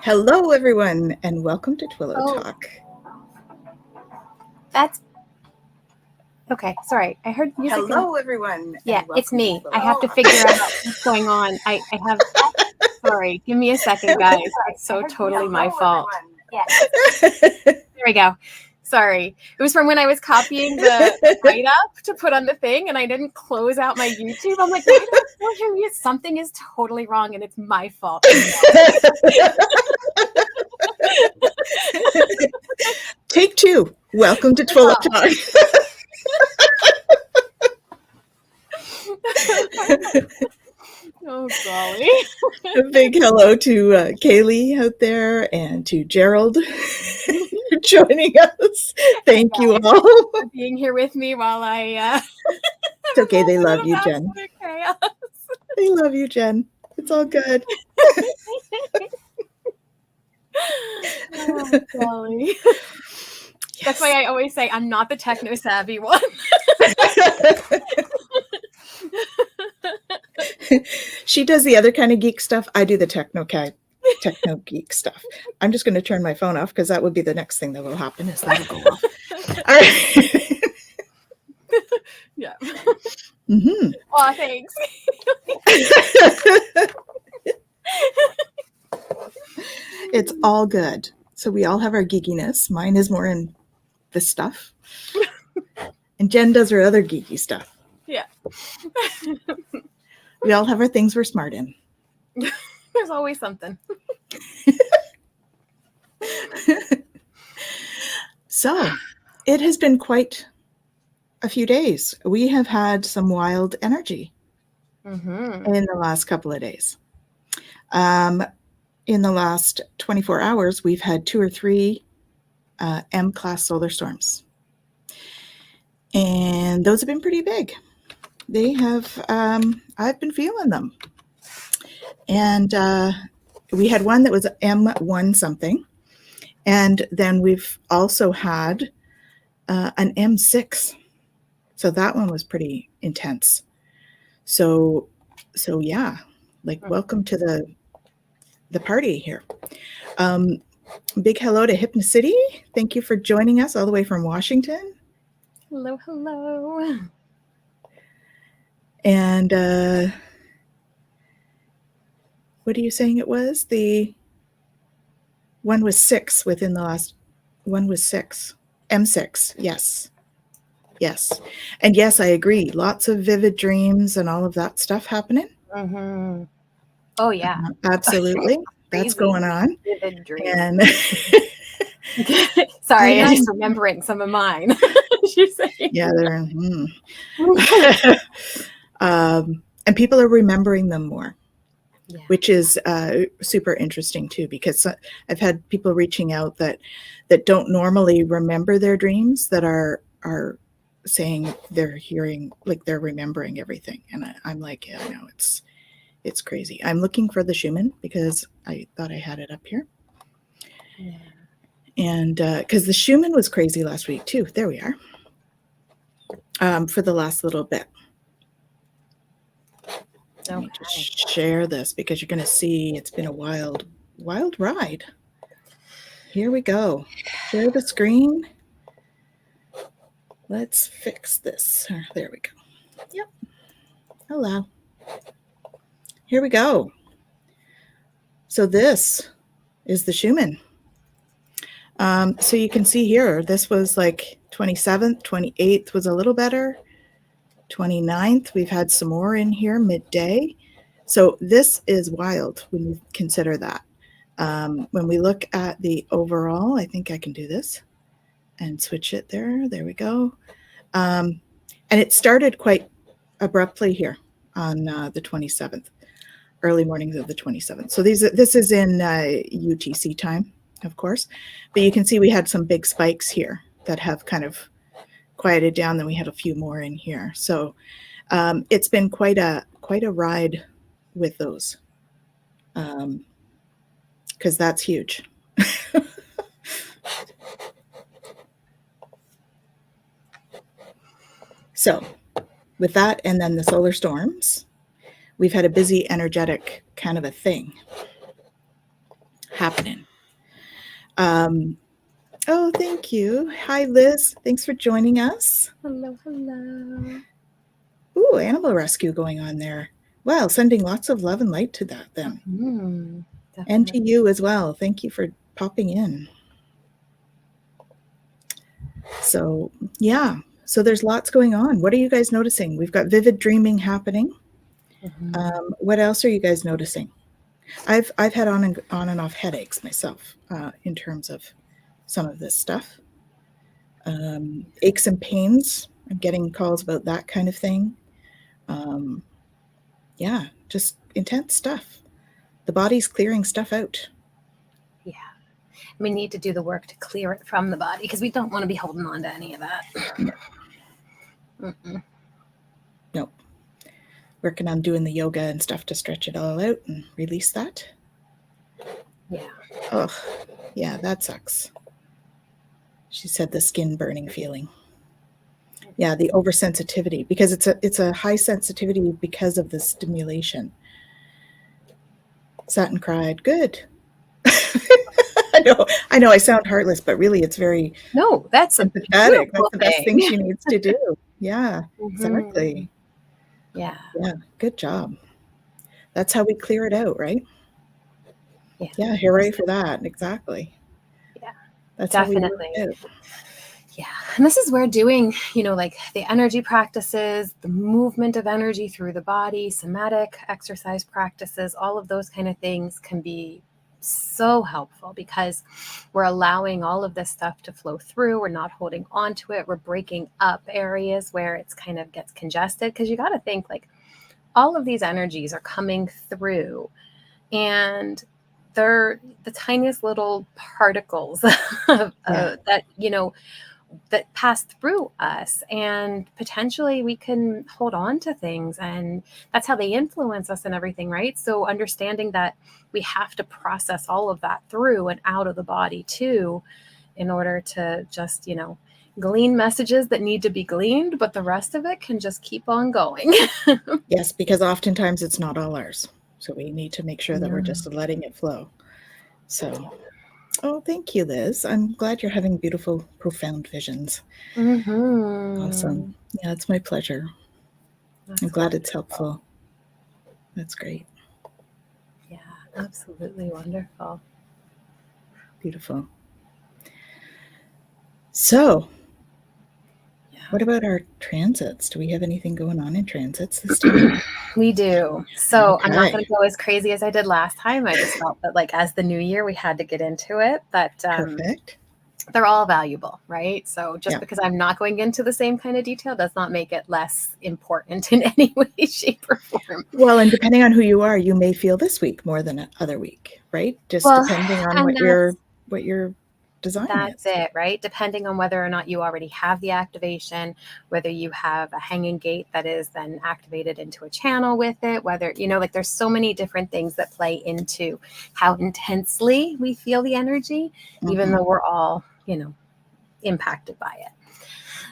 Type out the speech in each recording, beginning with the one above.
Hello, everyone, and welcome to Twillow Talk. That's okay. Sorry, I heard music. Hello, everyone. Yeah, it's me. I have to figure out what's going on. I have. Sorry, give me a second, guys. It's so totally my fault. Yeah. There we go. Sorry. It was from when I was copying the write-up to put on the thing, and I didn't close out my YouTube. I'm like, why do I still hear you? Something is totally wrong, and it's my fault. Take two. Welcome to Twillow Talk. Oh, golly. A big hello to Kaylee out there and to Gerald for joining us. Thank you all for being here with me while I... It's okay. They love you, Jen. They love you, Jen. It's all good. Oh, golly. Yes. That's why I always say I'm not the techno-savvy one. She does the other kind of geek stuff. I do the techno geek stuff. I'm just going to turn my phone off because that would be the next thing that will happen is that'll go off. All right. Yeah. Mm-hmm. Oh, thanks. It's all good. So we all have our geekiness. Mine is more in the stuff. And Jen does her other geeky stuff. Yeah. We all have our things we're smart in. There's always something. So it has been quite a few days. We have had some wild energy in the last couple of days. In the last 24 hours, we've had 2 or 3 M-class solar storms. And those have been pretty big. They have, I've been feeling them. And we had one that was M1 something. And then we've also had an M6. So that one was pretty intense. So yeah, like welcome to the party here. Big hello to Hypnocity. Thank you for joining us all the way from Washington. Hello, hello. And what are you saying it was? The one was 6 within the last one was 6. M6, yes. Yes. And yes, I agree. Lots of vivid dreams and all of that stuff happening. Mm-hmm. Oh, yeah. Absolutely. That's going on. Vivid dreams. And sorry, I'm just remembering some of mine. Yeah, they're and people are remembering them more, which is super interesting too, because I've had people reaching out that don't normally remember their dreams that are saying they're hearing, like they're remembering everything. And I'm like, yeah, no, it's crazy. I'm looking for the Schumann because I thought I had it up here. Yeah. And because the Schumann was crazy last week too. There we are. For the last little bit. Let me just share this because you're going to see it's been a wild ride. Here we go. Share the screen. Let's fix this. There we go. Yep. Hello. Here we go. So this is the Schumann. So you can see here, this was like 27th, 28th was a little better. 29th, we've had some more in here midday. So this is wild when you consider that. When we look at the overall, I think I can do this and switch it there. There we go. And it started quite abruptly here on the 27th, early mornings of the 27th. So this is in UTC time, of course. But you can see we had some big spikes here that have kind of quieted down. Then we had a few more in here. So it's been quite a ride with those, because that's huge. So with that, and then the solar storms, we've had a busy, energetic kind of a thing happening. Oh, thank you. Hi, Liz. Thanks for joining us. Hello, hello. Ooh, animal rescue going on there. Well, sending lots of love and light to that then. And to you as well. Thank you for popping in. So, yeah. So there's lots going on. What are you guys noticing? We've got vivid dreaming happening. What else are you guys noticing? I've had on and off headaches myself in terms of some of this stuff. Aches and pains. I'm getting calls about that kind of thing. Yeah, just intense stuff. The body's clearing stuff out. Yeah. We need to do the work to clear it from the body because we don't want to be holding on to any of that. No. Nope. Working on doing the yoga and stuff to stretch it all out and release that. Yeah. Oh, yeah, that sucks. She said the skin burning feeling. Yeah, the oversensitivity, because it's a high sensitivity because of the stimulation. Sat and cried. Good. I know I sound heartless, but really it's very that's sympathetic. That's the best thing she needs to do. Yeah, exactly. Yeah. Good job. That's how we clear it out, right? Yeah, hooray for that. Exactly. Yeah, that's definitely. How we work it out. Yeah. And this is where doing, like the energy practices, the movement of energy through the body, somatic exercise practices, all of those kind of things can be so helpful because we're allowing all of this stuff to flow through. We're not holding on to it. We're breaking up areas where it's kind of gets congested because you got to think like all of these energies are coming through and they're the tiniest little particles that, that pass through us, and potentially we can hold on to things, and that's how they influence us and everything, right? So understanding that we have to process all of that through and out of the body too, in order to just, glean messages that need to be gleaned, but the rest of it can just keep on going. Yes, because oftentimes it's not all ours. So we need to make sure that we're just letting it flow. So, oh, thank you, Liz. I'm glad you're having beautiful, profound visions. Awesome. Yeah, it's my pleasure. I'm glad it's helpful. That's great. Yeah, absolutely wonderful. Beautiful. So, what about our transits? Do we have anything going on in transits this time? We do. So I'm not going to go as crazy as I did last time. I just felt that like as the new year, we had to get into it. But Perfect. They're all valuable, right? So just because I'm not going into the same kind of detail does not make it less important in any way, shape, or form. Well, and depending on who you are, you may feel this week more than other week, right? Just depending on what your design That's it, right? Depending on whether or not you already have the activation, whether you have a hanging gate that is then activated into a channel with it, whether, like there's so many different things that play into how intensely we feel the energy, even though we're all, impacted by it.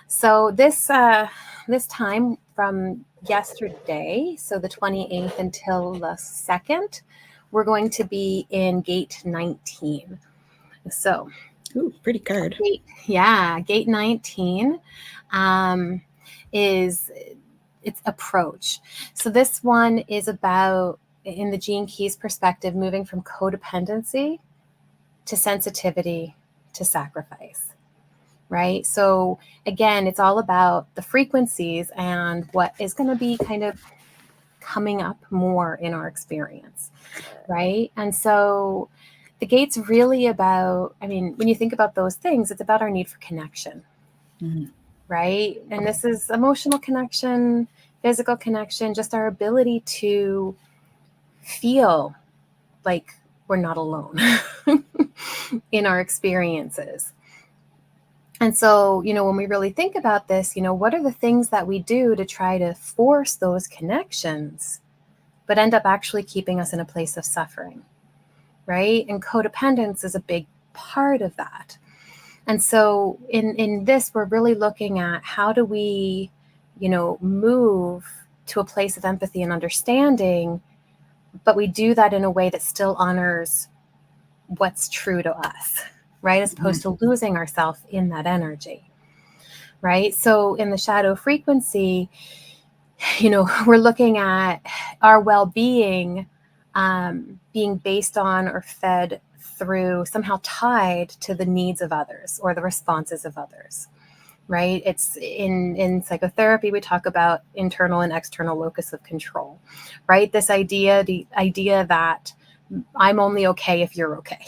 So this time from yesterday, so the 28th until the 2nd, we're going to be in gate 19. So, ooh, pretty card. Gate 19 is its approach. So this one is about, in the Gene Keys perspective, moving from codependency to sensitivity to sacrifice, right? So again, it's all about the frequencies and what is going to be kind of coming up more in our experience, right? And so the gate's really about, when you think about those things, it's about our need for connection, right? And this is emotional connection, physical connection, just our ability to feel like we're not alone in our experiences. And so, when we really think about this, what are the things that we do to try to force those connections, but end up actually keeping us in a place of suffering, right? And codependence is a big part of that. And so in this, we're really looking at how do we, move to a place of empathy and understanding, but we do that in a way that still honors what's true to us, right? As opposed to losing ourselves in that energy, right? So in the shadow frequency, we're looking at our well-being being based on or fed through, somehow tied to the needs of others or the responses of others, right? It's in psychotherapy, we talk about internal and external locus of control, right? The idea that I'm only okay if you're okay,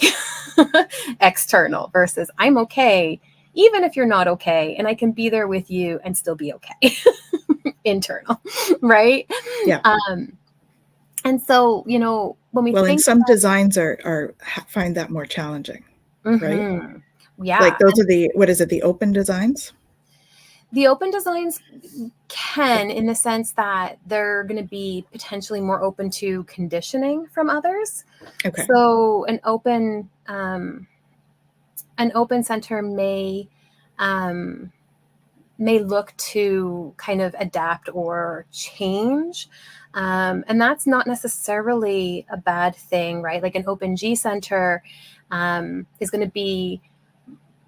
external, versus I'm okay even if you're not okay, and I can be there with you and still be okay, internal, right? Yeah. And so, when we think, and some designs find that more challenging, right? Yeah. Like those are the open designs? The open designs can, in the sense that they're going to be potentially more open to conditioning from others. Okay. So an open center may look to kind of adapt or change. And that's not necessarily a bad thing, right? Like an open G center is going to be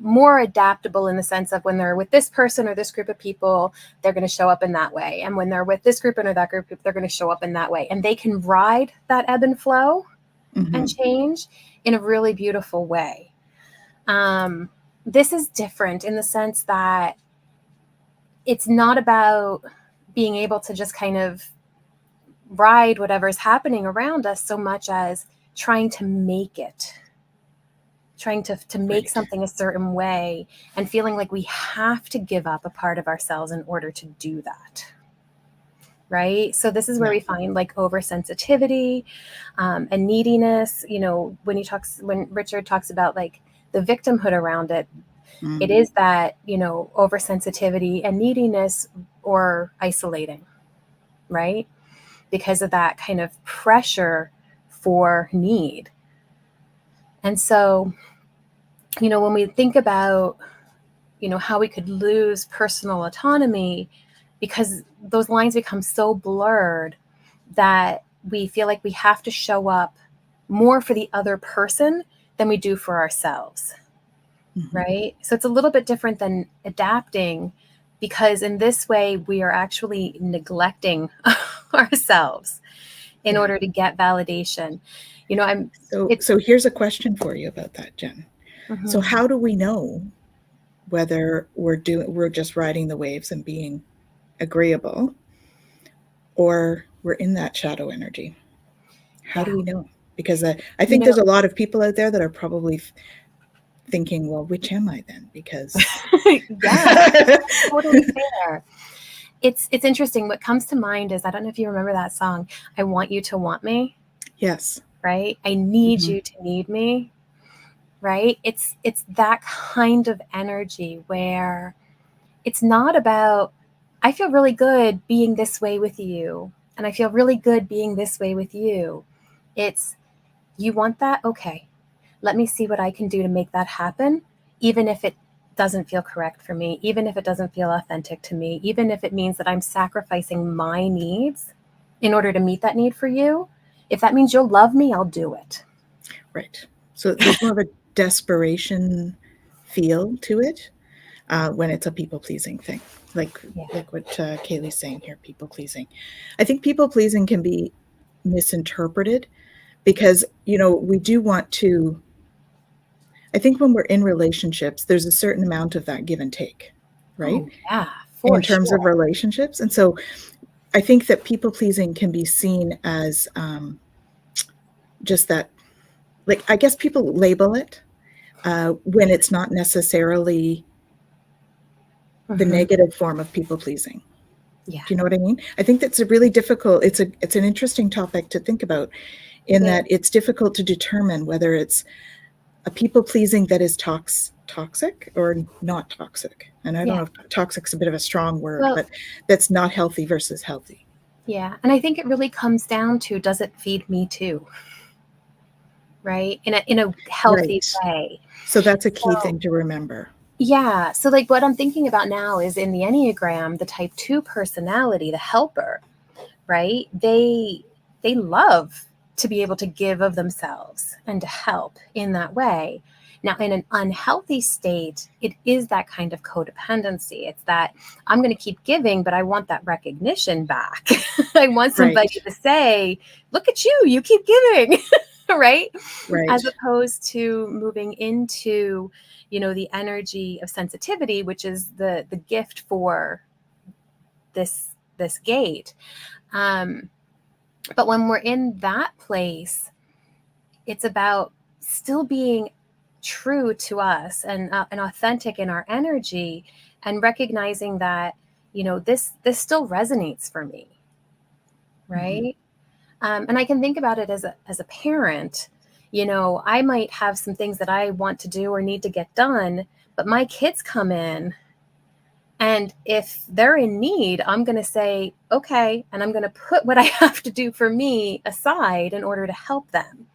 more adaptable in the sense of when they're with this person or this group of people, they're going to show up in that way. And when they're with this group or that group, they're going to show up in that way. And they can ride that ebb and flow and change in a really beautiful way. This is different in the sense that it's not about being able to just kind of ride whatever's happening around us so much as trying to make it. Trying to make something a certain way and feeling like we have to give up a part of ourselves in order to do that. Right? So this is where we find like oversensitivity and neediness. When Richard talks about like the victimhood around it, it is that, oversensitivity and neediness or isolating, right? Because of that kind of pressure for need. And so, when we think about, how we could lose personal autonomy, because those lines become so blurred that we feel like we have to show up more for the other person than we do for ourselves, right? So it's a little bit different than adapting, because in this way, we are actually neglecting ourselves in order to get validation. So here's a question for you about that, Jen. So how do we know whether we're just riding the waves and being agreeable, or we're in that shadow energy? How do we know? Because I think there's a lot of people out there that are probably thinking, well, which am I then? Because totally fair. It's interesting. What comes to mind is, I don't know if you remember that song, I Want You to Want Me. Yes. Right? I need you to need me. Right? It's that kind of energy where it's not about, I feel really good being this way with you, and I feel really good being this way with you. It's, you want that? Okay. Let me see what I can do to make that happen, even if it doesn't feel correct for me, even if it doesn't feel authentic to me, even if it means that I'm sacrificing my needs in order to meet that need for you. If that means you'll love me, I'll do it. Right. So there's more of a desperation feel to it when it's a people-pleasing thing, like what Kaylee's saying here, people-pleasing. I think people-pleasing can be misinterpreted because, we do want to, I think when we're in relationships, there's a certain amount of that give and take, right? In terms of relationships. And so I think that people-pleasing can be seen as just that, like, I guess people label it when it's not necessarily the negative form of people-pleasing. Yeah. Do you know what I mean? I think that's a really difficult, it's an interesting topic to think about, in that it's difficult to determine whether it's a people-pleasing that is toxic or not toxic. And I don't know if toxic's a bit of a strong word, but that's not healthy versus healthy. Yeah. And I think it really comes down to, does it feed me too? Right? In a healthy way. So that's a key thing to remember. Yeah. So like what I'm thinking about now is, in the Enneagram, the type 2 personality, the helper, right? They love to be able to give of themselves and to help in that way. Now, in an unhealthy state, it is that kind of codependency. It's that I'm going to keep giving, but I want that recognition back. I want somebody to say, look at you, you keep giving, right? As opposed to moving into, the energy of sensitivity, which is the gift for this gate. But when we're in that place, it's about still being true to us and authentic in our energy, and recognizing that, this still resonates for me. Right. And I can think about it as a parent. I might have some things that I want to do or need to get done, but my kids come in, and if they're in need, I'm going to say, okay, and I'm going to put what I have to do for me aside in order to help them.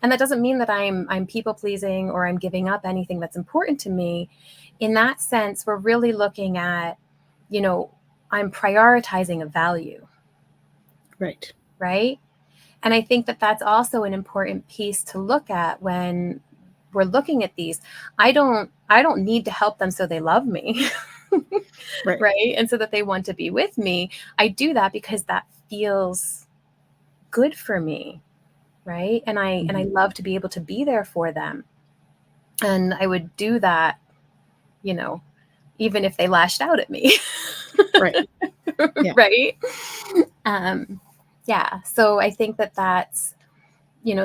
And that doesn't mean that I'm people pleasing or I'm giving up anything that's important to me. In that sense, we're really looking at, I'm prioritizing a value. Right. Right. And I think that that's also an important piece to look at when we're looking at these. I don't need to help them so they love me. Right. And so that they want to be with me. I do that because that feels good for me. Right. And I love to be able to be there for them. And I would do that, even if they lashed out at me. Right. Yeah. Right. Yeah. So I think that that's,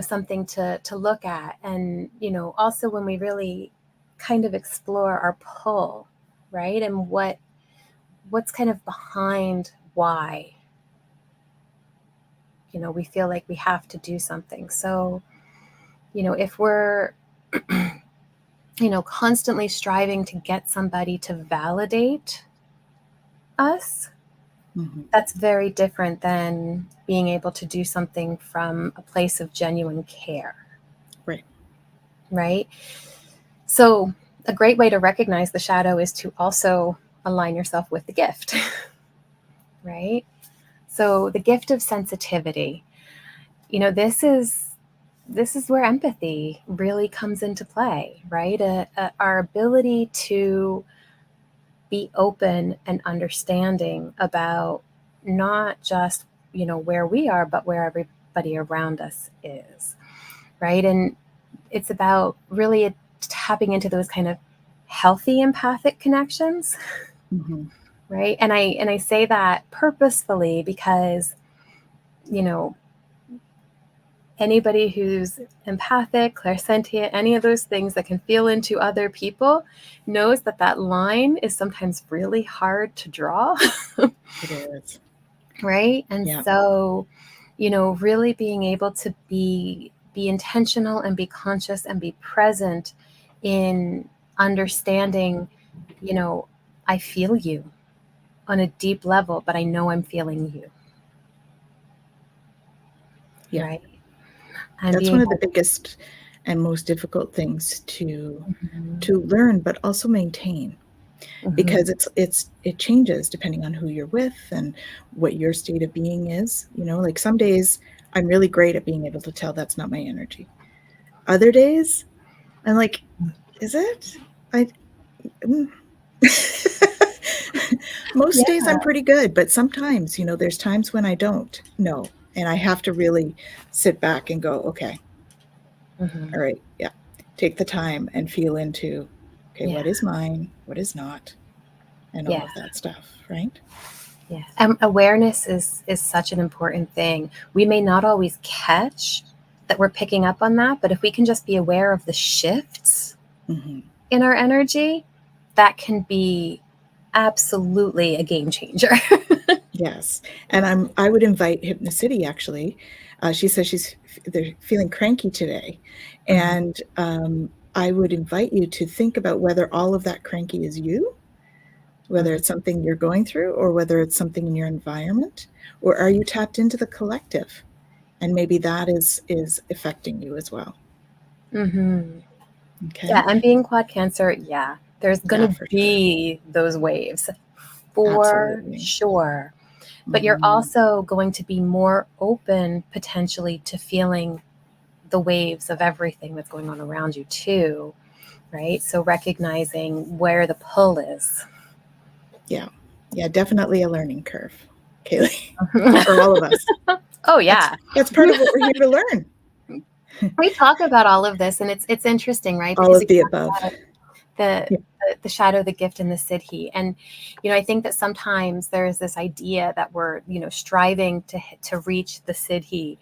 something to look at. And, also when we really kind of explore our pull, right. And what's kind of behind why, we feel like we have to do something. So, if we're, constantly striving to get somebody to validate us, that's very different than being able to do something from a place of genuine care. Right. Right. So a great way to recognize the shadow is to also align yourself with the gift. Right. So the gift of sensitivity, this is where empathy really comes into play, right? Our ability to be open and understanding about not just, where we are, but where everybody around us is, right? And it's about really tapping into those kind of healthy empathic connections, right? And I say that purposefully because, anybody who's empathic, clairsentient, any of those things that can feel into other people knows that line is sometimes really hard to draw. It is. Right. And so, really being able to be intentional and be conscious and be present in understanding, I feel you on a deep level, but I know I'm feeling you. Yeah. Right. And that's one of the biggest and most difficult things to learn, but also maintain, because it changes depending on who you're with and what your state of being is. Like some days I'm really great at being able to tell that's not my energy. Other days I'm like, is it? Most days I'm pretty good, but sometimes, there's times when I don't know, and I have to really sit back and go, okay, all right, take the time and feel into, okay, what is mine, what is not, and all of that stuff, right? Yeah. Awareness is such an important thing. We may not always catch that we're picking up on that, but if we can just be aware of the shifts in our energy, that can be absolutely a game changer. Yes. And I would invite Hypnocity, actually. She says they're feeling cranky today. And I would invite you to think about whether all of that cranky is you, whether it's something you're going through, or whether it's something in your environment, or are you tapped into the collective? And maybe that is affecting you as well. Okay. Yeah. And being quad Cancer, there's going to be those waves for sure. but you're also going to be more open potentially to feeling the waves of everything that's going on around you too, right? So recognizing where the pull is. Yeah, definitely a learning curve, Kaylee, for all of us. Oh yeah. That's part of what we're here to learn. We talk about all of this, and it's interesting, right? All of the above. The shadow, the gift, and the siddhi. And, I think that sometimes there's this idea that we're, striving to reach the siddhi,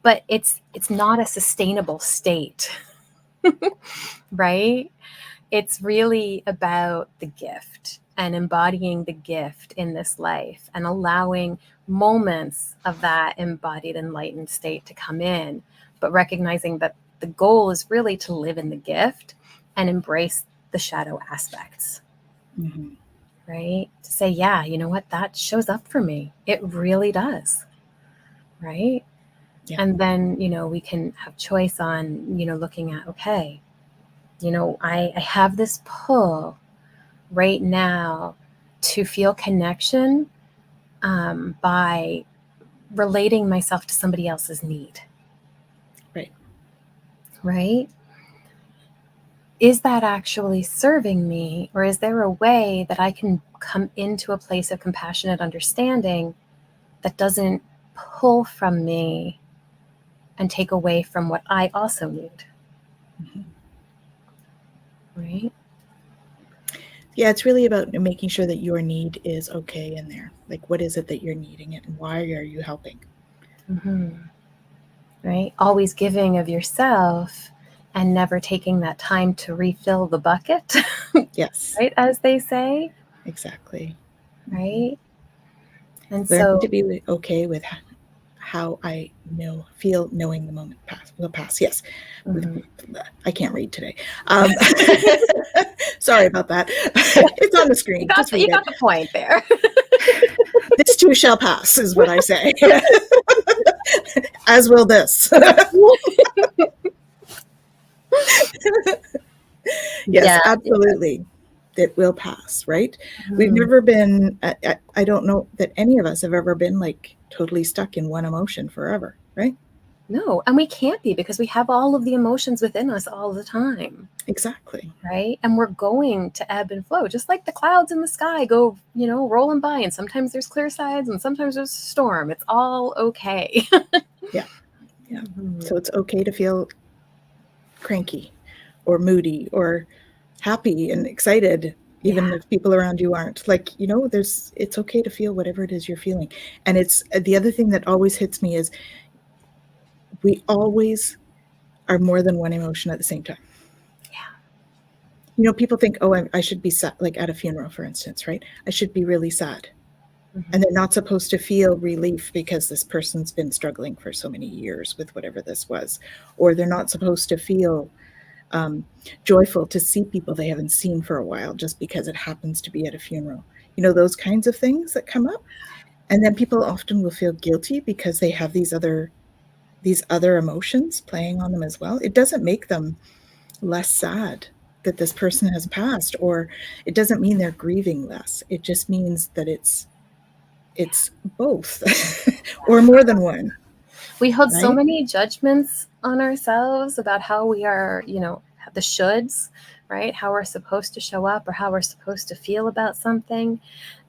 but it's not a sustainable state, right? It's really about the gift and embodying the gift in this life and allowing moments of that embodied enlightened state to come in, but recognizing that the goal is really to live in the gift and embrace the shadow aspects, right? To say, yeah, you know what, that shows up for me. It really does, right? Yeah. And then, we can have choice on, looking at, okay, I have this pull right now to feel connection by relating myself to somebody else's need. Right? Is that actually serving me, or is there a way that I can come into a place of compassionate understanding that doesn't pull from me and take away from what I also need? Right? Yeah, it's really about making sure that your need is okay in there. Like, what is it that you're needing it, and why are you helping? Right? Always giving of yourself and never taking that time to refill the bucket. Yes. Right? As they say. Exactly. Right? And learn to be okay with how I feel, knowing the moment will pass. Yes. I can't read today. Sorry about that. It's on the screen. You got the point there. This too shall pass is what I say. As will this. Yes, absolutely. It will pass, right? We've never been, I don't know that any of us have ever been like totally stuck in one emotion forever, right? No, and we can't be, because we have all of the emotions within us all the time. Exactly. Right? And we're going to ebb and flow, just like the clouds in the sky go, rolling by, and sometimes there's clear sides and sometimes there's a storm. It's all okay. Yeah. So it's okay to feel cranky or moody or happy and excited, even if people around you aren't. Like, it's okay to feel whatever it is you're feeling. And it's the other thing that always hits me is we always are more than one emotion at the same time. People think, oh, I should be sad, like at a funeral, for instance, right? I should be really sad. And they're not supposed to feel relief because this person's been struggling for so many years with whatever this was. Or they're not supposed to feel joyful to see people they haven't seen for a while just because it happens to be at a funeral. Those kinds of things that come up. And then people often will feel guilty because they have these other emotions playing on them as well. It doesn't make them less sad that this person has passed, or it doesn't mean they're grieving less. It just means that it's both or more than one. We hold so many judgments on ourselves about how we are, the shoulds, right? How we're supposed to show up or how we're supposed to feel about something.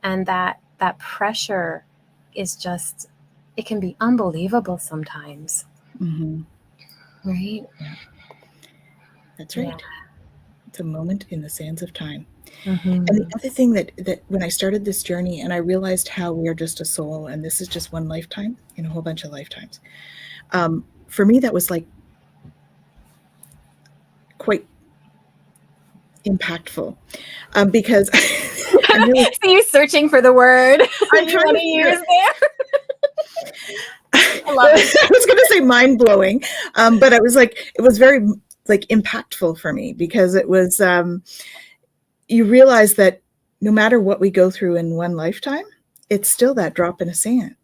And that pressure is just, it can be unbelievable sometimes. Right? Yeah. That's right. Yeah. It's a moment in the sands of time. And the other thing that when I started this journey and I realized how we are just a soul and this is just one lifetime in a whole bunch of lifetimes, for me, that was like quite impactful because I'm really, so you're searching for the word I'm trying to use there. I love it. I was going to say mind blowing, but I was like, it was very like impactful for me because it was, you realize that no matter what we go through in one lifetime, it's still that drop in a sand,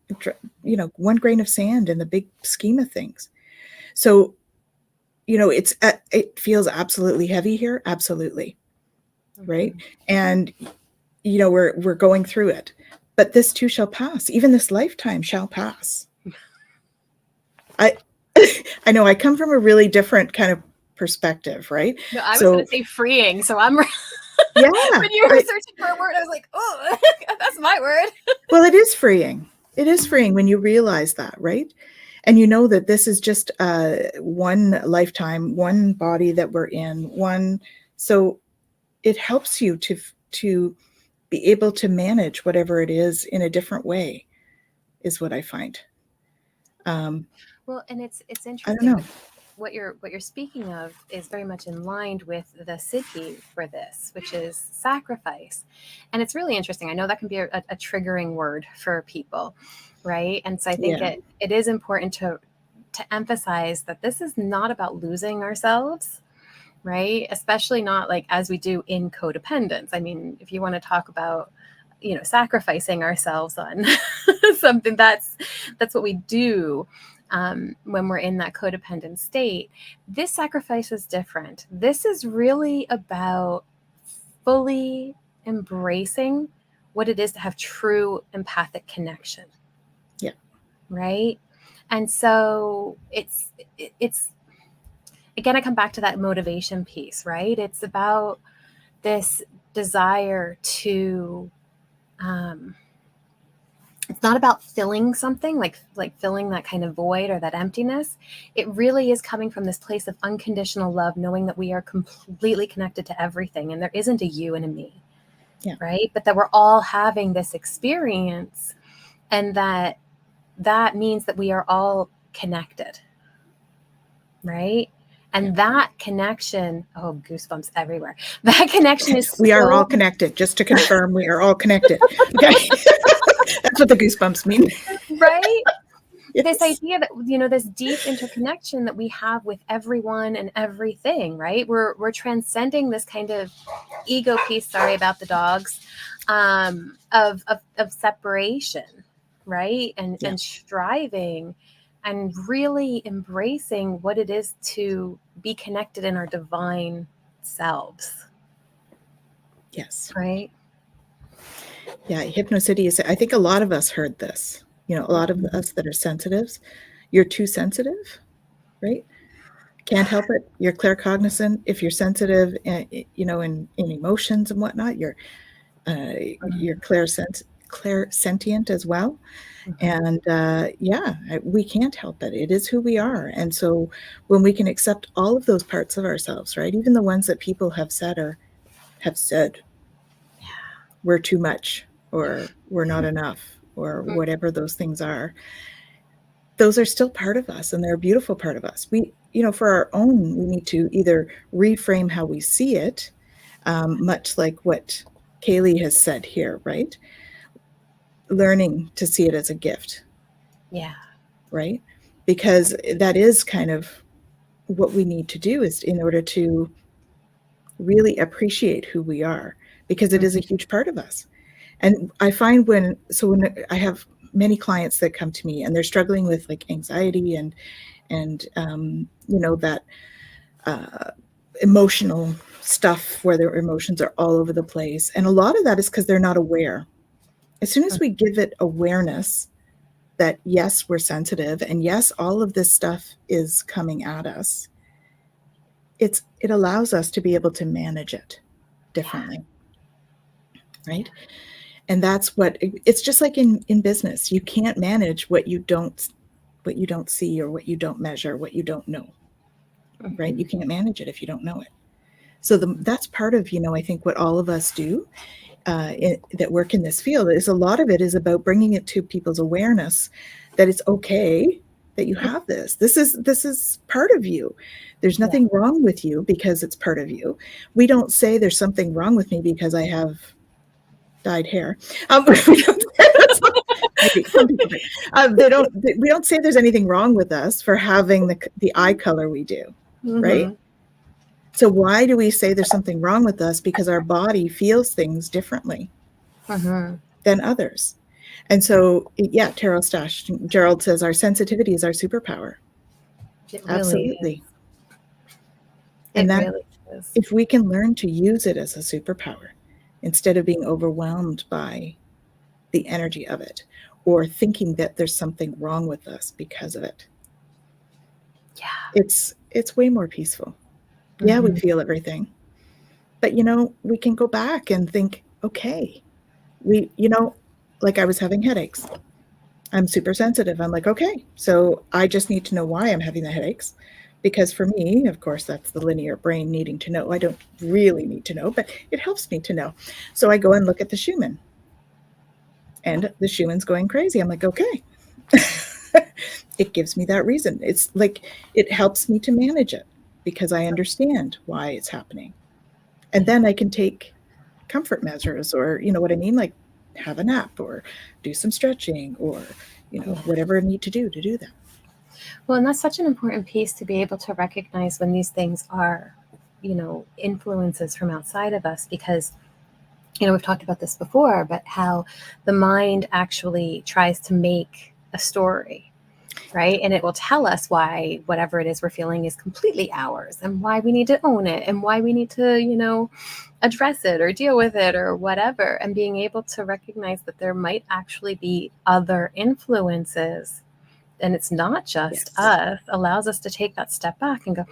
one grain of sand in the big scheme of things. So, it feels absolutely heavy here. Absolutely. Right. And, we're going through it, but this too shall pass. Even this lifetime shall pass. I know I come from a really different kind of perspective, right? No, I was going to say freeing. So I'm yeah. When you were searching for a word, I was like, oh, that's my word. Well, it is freeing. It is freeing when you realize that, right? And you know that this is just one lifetime, one body that we're in, one. So it helps you to be able to manage whatever it is in a different way, is what I find. Well, and it's interesting. I don't know. What you're speaking of is very much in line with the Siddhi for this, which is sacrifice. And it's really interesting. I know that can be a triggering word for people, right? And so I think it is important to emphasize that this is not about losing ourselves, right? Especially not like as we do in codependence. I mean, if you want to talk about, sacrificing ourselves on something, that's what we do. When we're in that codependent state, this sacrifice is different. This is really about fully embracing what it is to have true empathic connection. Yeah. Right. And so it's again, I come back to that motivation piece, right? It's about this desire to, it's not about filling something like filling that kind of void or that emptiness. It really is coming from this place of unconditional love, knowing that we are completely connected to everything and there isn't a you and a me. Yeah. Right. But that we're all having this experience, and that means that we are all connected. Right. And that connection, oh, goosebumps everywhere. That connection is we are all connected. Just to confirm, we are all connected. Okay. That's what the goosebumps mean. Right? Yes. This idea that, this deep interconnection that we have with everyone and everything, right? We're transcending this kind of ego piece, sorry about the dogs, of separation, right? And striving and really embracing what it is to be connected in our divine selves. Yes. Right? Yeah, Hypnocity I think a lot of us heard this. A lot of us that are sensitives, you're too sensitive, right? Can't help it. You're claircognizant. If you're sensitive, in emotions and whatnot, you're clairsentient as well. And we can't help it. It is who we are. And so when we can accept all of those parts of ourselves, right, even the ones that people have said we're too much, or we're not enough, or whatever those things are, those are still part of us, and they're a beautiful part of us. We, for our own, we need to either reframe how we see it, much like what Kaylee has said here, right? Learning to see it as a gift. Yeah. Right? Because that is kind of what we need to do, is in order to really appreciate who we are, because it is a huge part of us. And I find when I have many clients that come to me and they're struggling with like anxiety and that emotional stuff where their emotions are all over the place. And a lot of that is because they're not aware. As soon as we give it awareness that, yes, we're sensitive, and yes, all of this stuff is coming at us, it allows us to be able to manage it differently. Right? And that's what it's just like in business. You can't manage what you don't see, or what you don't measure, what you don't know. Right? You can't manage it if you don't know it. So that's part of, I think what all of us do that work in this field, is a lot of it is about bringing it to people's awareness that it's okay that you have this. This is part of you. There's nothing wrong with you because it's part of you. We don't say there's something wrong with me because I have dyed hair. We don't say there's anything wrong with us for having the eye color we do, right? So why do we say there's something wrong with us? Because our body feels things differently than others. And so, Tarot Stash, Gerald says, our sensitivity is our superpower. It really Absolutely. Is. And really is. If we can learn to use it as a superpower, instead of being overwhelmed by the energy of it, or thinking that there's something wrong with us because of it. Yeah. It's way more peaceful. Yeah, we feel everything. But, we can go back and think, okay, like I was having headaches. I'm super sensitive. I'm like, okay, so I just need to know why I'm having the headaches. Because for me, of course, that's the linear brain needing to know. I don't really need to know, but it helps me to know. So I go and look at the Schumann, and the Schumann's going crazy. I'm like, okay. It gives me that reason. It's like it helps me to manage it because I understand why it's happening. And then I can take comfort measures, or you know what I mean, like have a nap or do some stretching, or whatever I need to do that. Well, and that's such an important piece, to be able to recognize when these things are, influences from outside of us, because we've talked about this before, but how the mind actually tries to make a story, right? And it will tell us why whatever it is we're feeling is completely ours, and why we need to own it, and why we need to, address it or deal with it or whatever. And being able to recognize that there might actually be other influences, and it's not just us, allows us to take that step back and go,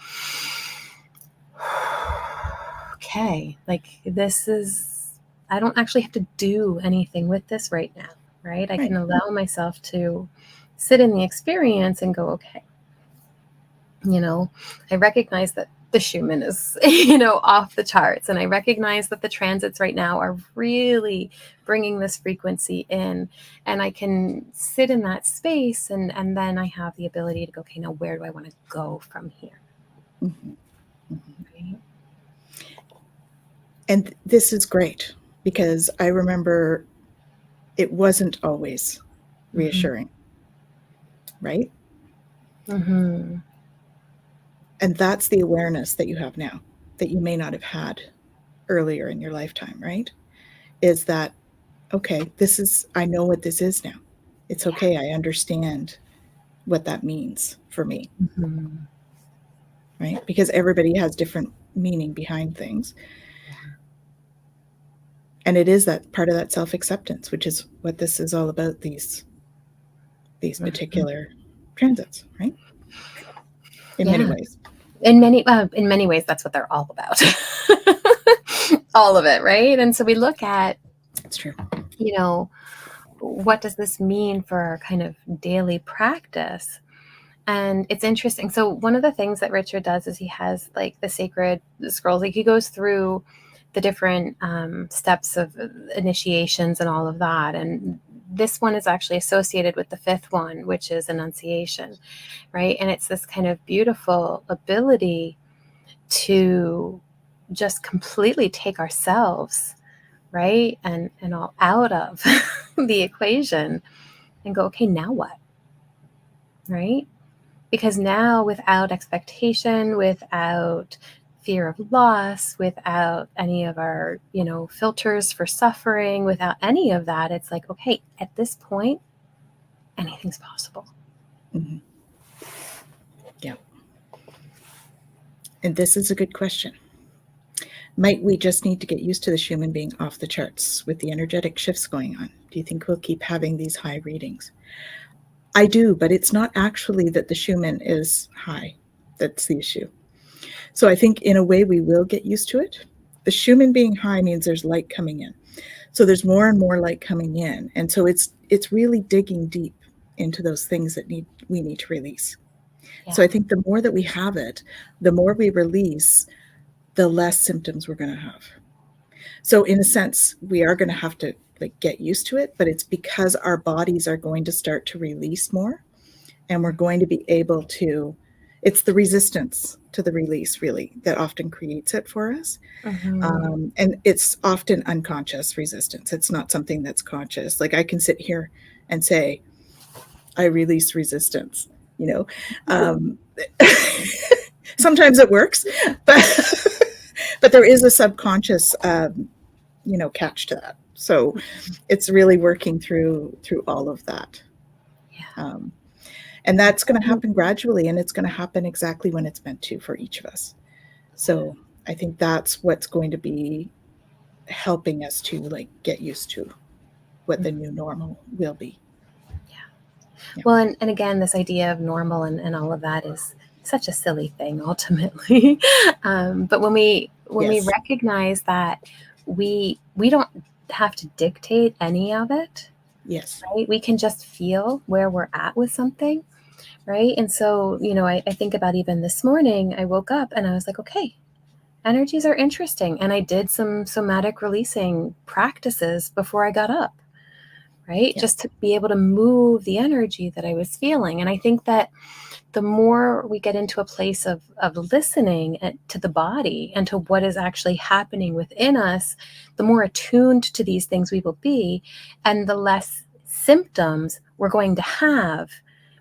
okay, like this is, I don't actually have to do anything with this right now, right? I can allow myself to sit in the experience and go, okay, I recognize that the Schumann is, off the charts. And I recognize that the transits right now are really bringing this frequency in. And I can sit in that space, and then I have the ability to go, okay, now where do I want to go from here? Right? And this is great, because I remember it wasn't always reassuring, right? And that's the awareness that you have now that you may not have had earlier in your lifetime, right? Is that, okay, I know what this is now. It's okay. I understand what that means for me, right? Because everybody has different meaning behind things. And it is that part of that self-acceptance, which is what this is all about, these particular transits, right? In many ways. In many ways, that's what they're all about. All of it, right? And so we look at, It's true. What does this mean for our kind of daily practice? And it's interesting. So one of the things that Richard does is he has like the sacred scrolls. Like he goes through the different steps of initiations and all of that. And this one is actually associated with the fifth one, which is Annunciation, right? And it's this kind of beautiful ability to just completely take ourselves, right, and all out of the equation and go, okay, now what, right? Because now, without expectation, without fear of loss, without any of our, filters for suffering, without any of that, it's like, okay, at this point, anything's possible. Yeah. And this is a good question. Might we just need to get used to the Schumann being off the charts with the energetic shifts going on? Do you think we'll keep having these high readings? I do, but it's not actually that the Schumann is high. That's the issue. So I think in a way we will get used to it. The Schumann being high means there's light coming in. So there's more and more light coming in. And so it's really digging deep into those things that we need to release. Yeah. So I think the more that we have it, the more we release, the less symptoms we're going to have. So in a sense, we are going to have to get used to it, but it's because our bodies are going to start to release more, and we're going to be able to, it's the resistance to the release really that often creates it for us. And it's often unconscious resistance. It's not something that's conscious. Like I can sit here and say, I release resistance, sometimes it works, but there is a subconscious, catch to that. So it's really working through all of that. Yeah. And that's going to happen gradually, and it's going to happen exactly when it's meant to for each of us. So I think that's what's going to be helping us to get used to what the new normal will be. Yeah. Well, and again, this idea of normal and all of that is such a silly thing ultimately. But when we recognize that we don't have to dictate any of it, yes, right? We can just feel where we're at with something, right? And so, I think about even this morning, I woke up and I was like, okay, energies are interesting. And I did some somatic releasing practices before I got up, right? Yeah. Just to be able to move the energy that I was feeling. And I think that the more we get into a place of listening to the body and to what is actually happening within us, the more attuned to these things we will be, and the less symptoms we're going to have,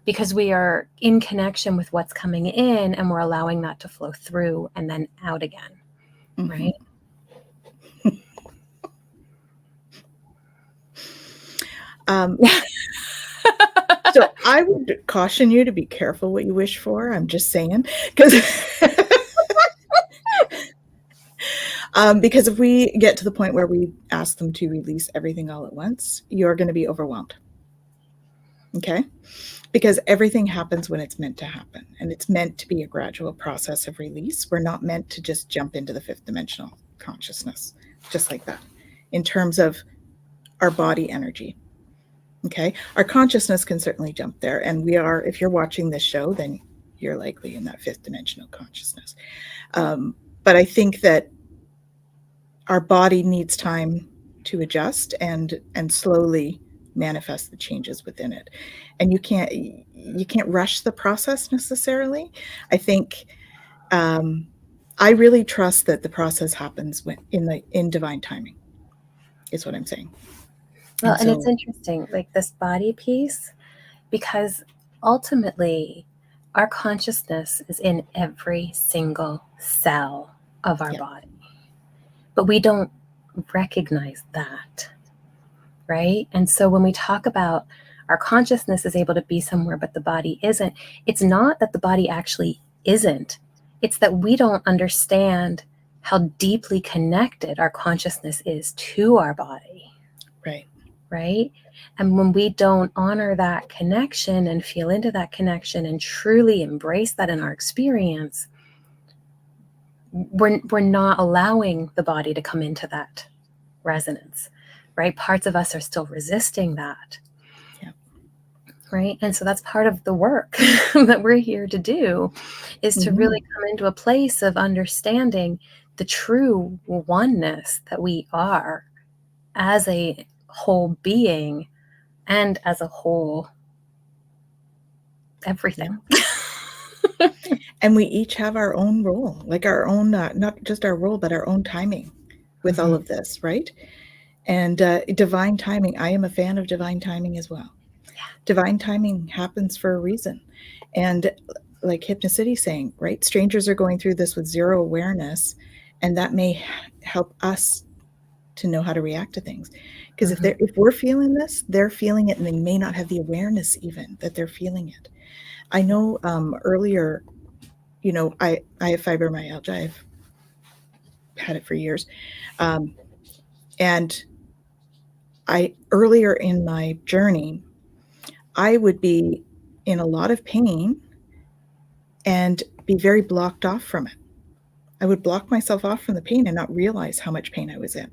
because we are in connection with what's coming in and we're allowing that to flow through and then out again, right? So I would caution you to be careful what you wish for. I'm just saying, because if we get to the point where we ask them to release everything all at once, you're going to be overwhelmed. Okay? Because everything happens when it's meant to happen, and it's meant to be a gradual process of release. We're not meant to just jump into the fifth dimensional consciousness just like that in terms of our body energy. Okay, our consciousness can certainly jump there, and we are, if you're watching this show, then you're likely in that fifth dimensional consciousness. But I think that our body needs time to adjust and slowly manifest the changes within it. And you can't rush the process necessarily. I think I really trust that the process happens in divine timing, is what I'm saying. Well, and it's interesting, like this body piece, because ultimately our consciousness is in every single cell of our body, but we don't recognize that, right? And so when we talk about our consciousness is able to be somewhere, but the body isn't, it's not that the body actually isn't. It's that we don't understand how deeply connected our consciousness is to our body. Right. Right? And when we don't honor that connection and feel into that connection and truly embrace that in our experience, we're not allowing the body to come into that resonance, right? Parts of us are still resisting that. Yeah. Right? And so that's part of the work that we're here to do, is to really come into a place of understanding the true oneness that we are as a whole being and as a whole everything. Yeah. And we each have our own role, like our own, not just our role, but our own timing with all of this, right? And divine timing, I am a fan of divine timing as well. Yeah. Divine timing happens for a reason. And like Hypnocity saying, right? Strangers are going through this with zero awareness, and that may help us to know how to react to things. Because if we're feeling this, they're feeling it, and they may not have the awareness even that they're feeling it. I know earlier, I have fibromyalgia. I've had it for years. And earlier in my journey, I would be in a lot of pain and be very blocked off from it. I would block myself off from the pain and not realize how much pain I was in,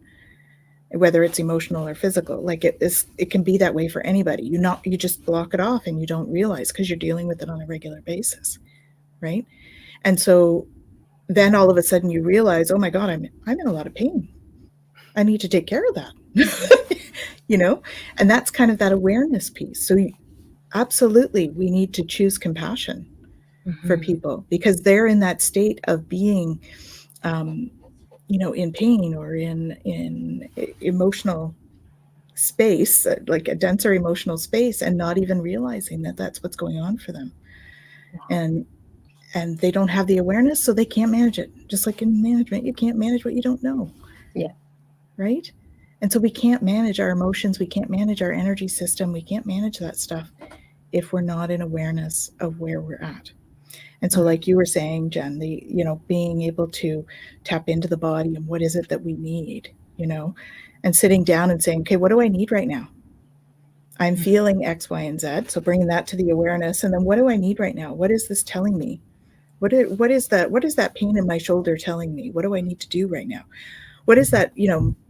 whether it's emotional or physical. Like it can be that way for anybody. You just block it off and you don't realize, because you're dealing with it on a regular basis, right? And so then all of a sudden you realize, oh my God, I'm in a lot of pain. I need to take care of that. And that's kind of that awareness piece. So absolutely, we need to choose compassion for people, because they're in that state of being, in pain or in emotional space, like a denser emotional space, and not even realizing that that's what's going on for them. And they don't have the awareness, so they can't manage it. Just like in management, you can't manage what you don't know. Yeah. Right? And so we can't manage our emotions. We can't manage our energy system. We can't manage that stuff if we're not in awareness of where we're at. And so like you were saying, Jen, being able to tap into the body and what is it that we need, and sitting down and saying, okay, what do I need right now? I'm feeling X, Y, and Z. So bringing that to the awareness. And then what do I need right now? What is this telling me? What is that pain in my shoulder telling me? What do I need to do right now? What is that,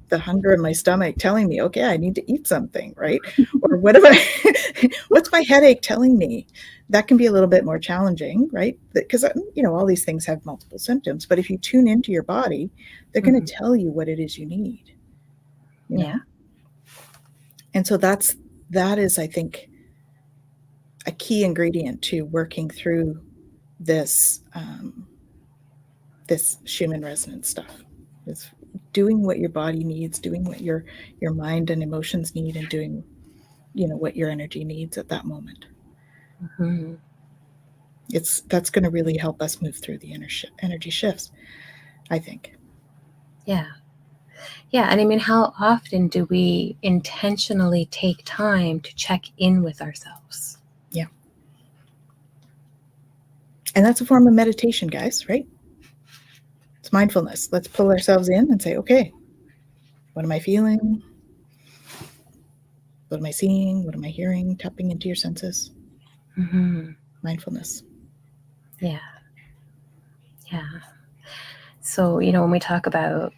the hunger in my stomach telling me, okay, I need to eat something, right? Or what's my headache telling me? That can be a little bit more challenging, right? Because, all these things have multiple symptoms. But if you tune into your body, they're going to tell you what it is you need, Yeah. And so that is, I think, a key ingredient to working through this this Schumann resonance stuff. Is doing what your body needs, doing what your mind and emotions need, and doing what your energy needs at that moment. That's going to really help us move through the energy shifts, I think. Yeah. And I mean, how often do we intentionally take time to check in with ourselves? Yeah. And that's a form of meditation, guys, right? It's mindfulness. Let's pull ourselves in and say, okay, what am I feeling? What am I seeing? What am I hearing? Tapping into your senses. Mindfulness. Yeah. So, when we talk about,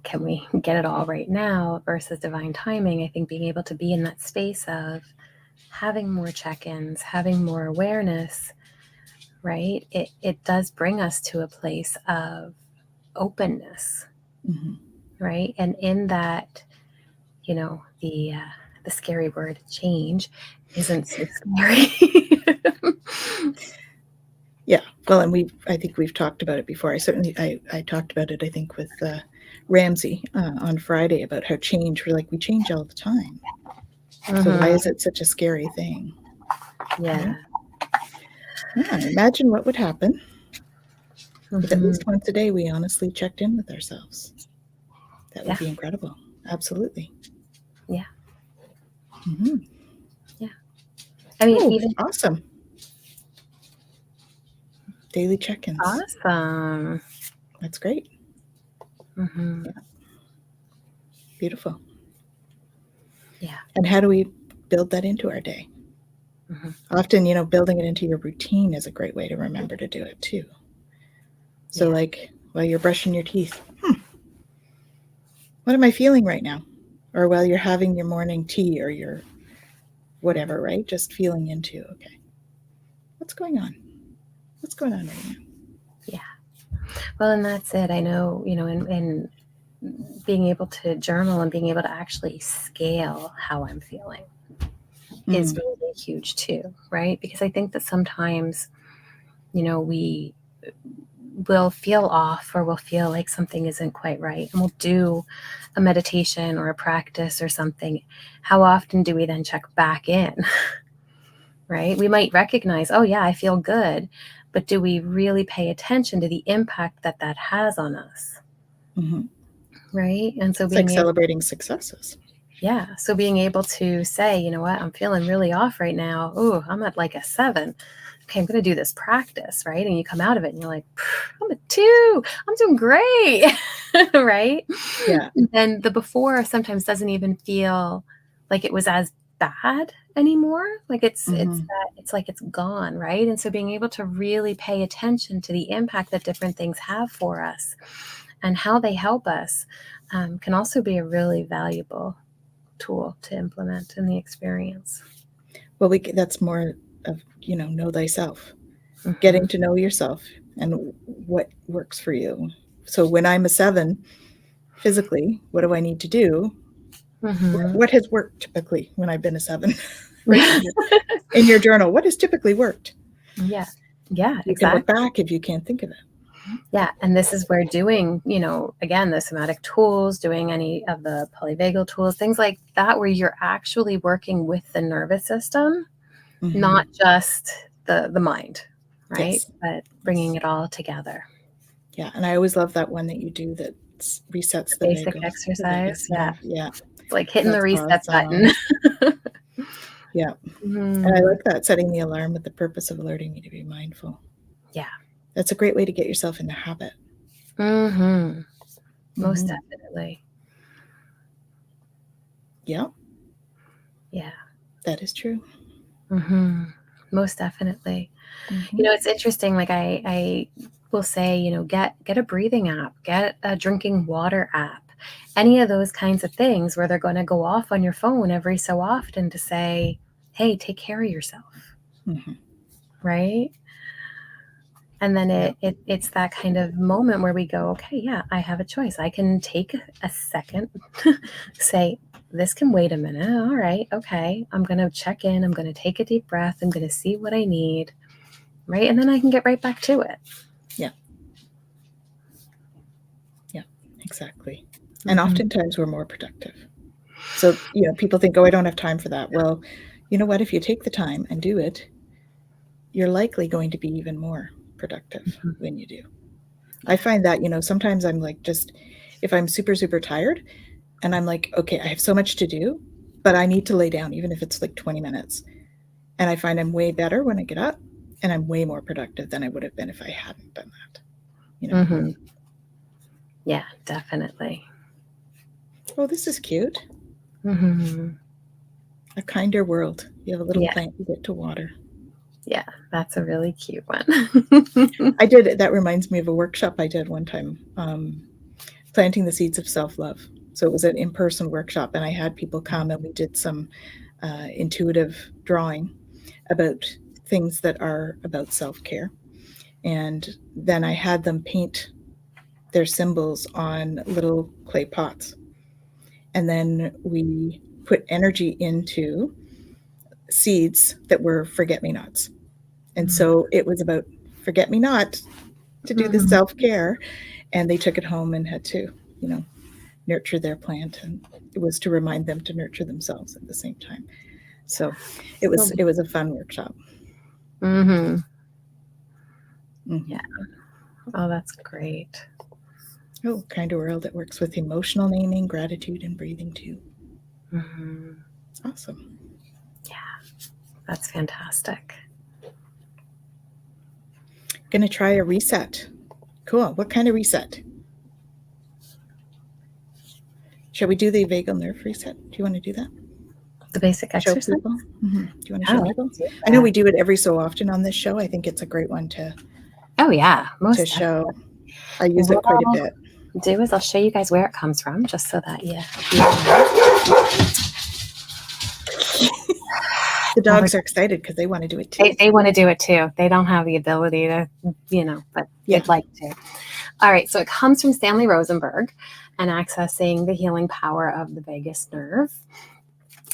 can we get it all right now versus divine timing, I think being able to be in that space of having more check-ins, having more awareness, right? It does bring us to a place of openness, right? And in that, the scary word change isn't so scary. Yeah. Well, and I think we've talked about it before. I talked about it, I think, with Ramsey on Friday about how we change all the time. So why is it such a scary thing? Yeah. Right? Yeah. Imagine what would happen if at least once a day we honestly checked in with ourselves. That would be incredible. Absolutely. Yeah. Yeah. I mean, even awesome. Daily check-ins. Awesome. That's great. Yeah. Beautiful. Yeah. And how do we build that into our day? Often, building it into your routine is a great way to remember to do it too. So like while you're brushing your teeth, what am I feeling right now? Or while you're having your morning tea or your whatever, right? Just feeling into, okay, what's going on? What's going on right now? Yeah. Well, and that's it. I know, in being able to journal and being able to actually scale how I'm feeling is really huge too, right? Because I think that sometimes, we will feel off or we'll feel like something isn't quite right. And we'll do a meditation or a practice or something. How often do we then check back in? Right? We might recognize, oh yeah, I feel good. But do we really pay attention to the impact that has on us? Right? And so it's like celebrating successes. Yeah. So being able to say, you know what, I'm feeling really off right now. Oh, I'm at like a 7. Okay, I'm going to do this practice, right? And you come out of it and you're like, I'm a 2. I'm doing great. Right? Yeah. And the before sometimes doesn't even feel like it was as bad anymore. Like it's like it's gone, right? And so being able to really pay attention to the impact that different things have for us and how they help us can also be a really valuable tool to implement in the experience. Well, that's more of, know thyself, getting to know yourself and what works for you. So when I'm a 7 physically, what do I need to do? What has worked typically when I've been a 7? Right? In your journal, what has typically worked? Yeah, you can look back if you can't think of it. Yeah, and this is where doing, again, the somatic tools, doing any of the polyvagal tools, things like that, where you're actually working with the nervous system, not just the mind, right? Yes. But bringing it all together. Yeah, and I always love that one that you do that resets the basic vagus, exercise. Yeah. It's like hitting the reset button. Yeah. And I like that, setting the alarm with the purpose of alerting me to be mindful. Yeah. That's a great way to get yourself in the habit. Most definitely. Yeah. Yeah. That is true. Mm-hmm. Most definitely. Mm-hmm. It's interesting. Like I will say, get a breathing app, get a drinking water app, any of those kinds of things where they're going to go off on your phone every so often to say, hey, take care of yourself. Mm-hmm. Right. And then it's that kind of moment where we go, okay, yeah, I have a choice. I can take a second, say, this can wait a minute. All right. Okay. I'm going to check in. I'm going to take a deep breath. I'm going to see what I need. Right. And then I can get right back to it. Yeah. Yeah, exactly. And oftentimes we're more productive. So, people think, oh, I don't have time for that. Well, you know what? If you take the time and do it, you're likely going to be even more productive when you do. I find that, sometimes I'm like, just if I'm super, super tired and I'm like, okay, I have so much to do, but I need to lay down, even if it's like 20 minutes. And I find I'm way better when I get up and I'm way more productive than I would have been if I hadn't done that. Yeah, definitely. Oh, this is cute. Mm-hmm. A kinder world. You have a little plant you get to water. Yeah, that's a really cute one. That reminds me of a workshop I did one time, planting the seeds of self-love. So it was an in-person workshop, and I had people come and we did some intuitive drawing about things that are about self-care. And then I had them paint their symbols on little clay pots. And then we put energy into seeds that were forget-me-nots. And so it was about forget-me-not to do the self-care. And they took it home and had to, nurture their plant. And it was to remind them to nurture themselves at the same time. So it was a fun workshop. Mm-hmm. Mm-hmm. Yeah. Oh, that's great. Oh, kind of world that works with emotional naming, gratitude, and breathing too. Mm-hmm. Awesome. Yeah, that's fantastic. Going to try a reset. Cool. What kind of reset? Shall we do the vagal nerve reset? Do you want to do that? The basic exercise? Show people? Mm-hmm. Do you want to show people? I know we do it every so often on this show. I think it's a great one to most show. I use it quite a bit. Do is I'll show you guys where it comes from, just so that The dogs are excited because they want to do it too. They want to do it too. They don't have the ability to, but they'd like to. All right, so it comes from Stanley Rosenberg and accessing the healing power of the vagus nerve.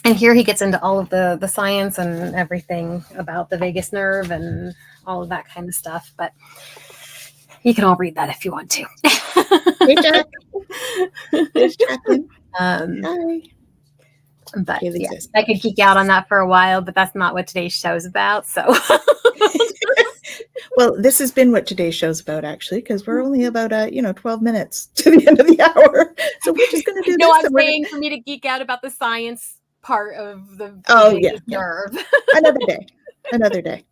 And here he gets into all of the science and everything about the vagus nerve and all of that kind of stuff. But you can all read that if you want to. Hey, Jack. There's Jacqueline. Hi. But I could geek out on that for a while, but that's not what today's show's about. So, well, this has been what today's show's about, actually, because we're only about 12 minutes to the end of the hour. So we're just going to do this. No, I'm saying for me to geek out about the science part of the nerve. Another day.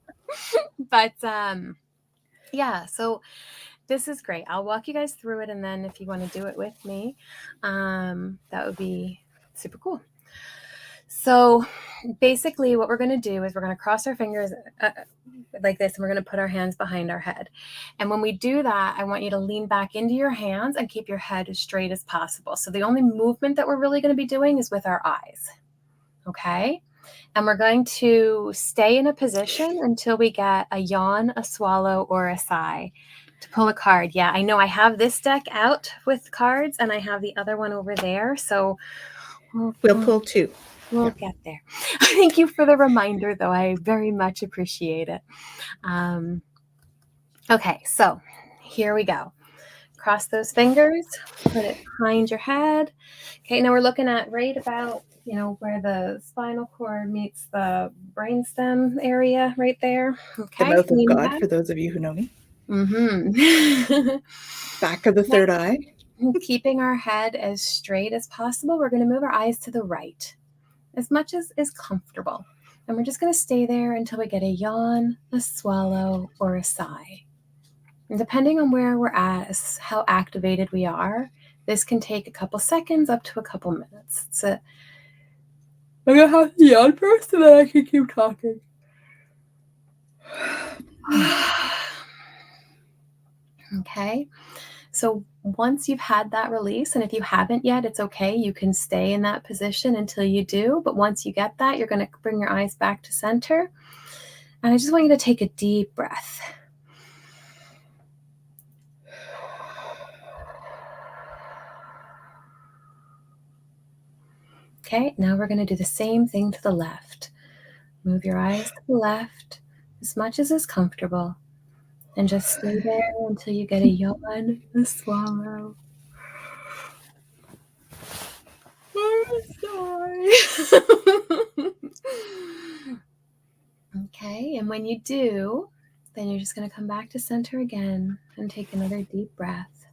But so this is great. I'll walk you guys through it, and then if you want to do it with me, that would be super cool. So basically what we're going to do is we're going to cross our fingers like this, and we're going to put our hands behind our head. And when we do that, I want you to lean back into your hands and keep your head as straight as possible. So the only movement that we're really going to be doing is with our eyes. Okay. And we're going to stay in a position until we get a yawn, a swallow, or a sigh. To pull a card. Yeah, I know I have this deck out with cards and I have the other one over there. So we'll pull two. We'll get there. Thank you for the reminder, though. I very much appreciate it. Okay, so here we go. Cross those fingers, put it behind your head. Okay, now we're looking at right about, where the spinal cord meets the brainstem area right there. Okay. The mouth of God, for those of you who know me. Mm-hmm. Back of the third eye. Keeping our head as straight as possible, we're going to move our eyes to the right as much as is comfortable. And we're just going to stay there until we get a yawn, a swallow, or a sigh. And depending on where we're at, how activated we are, this can take a couple seconds up to a couple minutes. I'm going to have to yawn first so that I can keep talking. Okay. So once you've had that release, and if you haven't yet, it's okay. You can stay in that position until you do. But once you get that, you're going to bring your eyes back to center. And I just want you to take a deep breath. Okay, now we're going to do the same thing to the left. Move your eyes to the left as much as is comfortable. And just stay there until you get a yawn, a swallow. Sorry. Okay, and when you do, then you're just going to come back to center again and take another deep breath.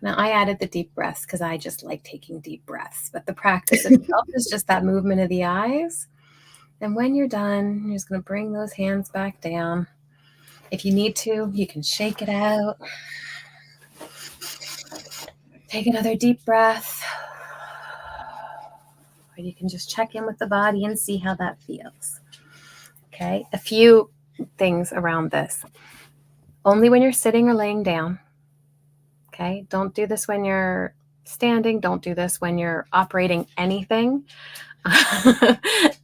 Now, I added the deep breaths because I just like taking deep breaths, but the practice itself is just that movement of the eyes. And when you're done, you're just going to bring those hands back down. If you need to, you can shake it out. Take another deep breath. Or you can just check in with the body and see how that feels. Okay, a few things around this. Only when you're sitting or laying down. Okay, don't do this when you're standing. Don't do this when you're operating anything.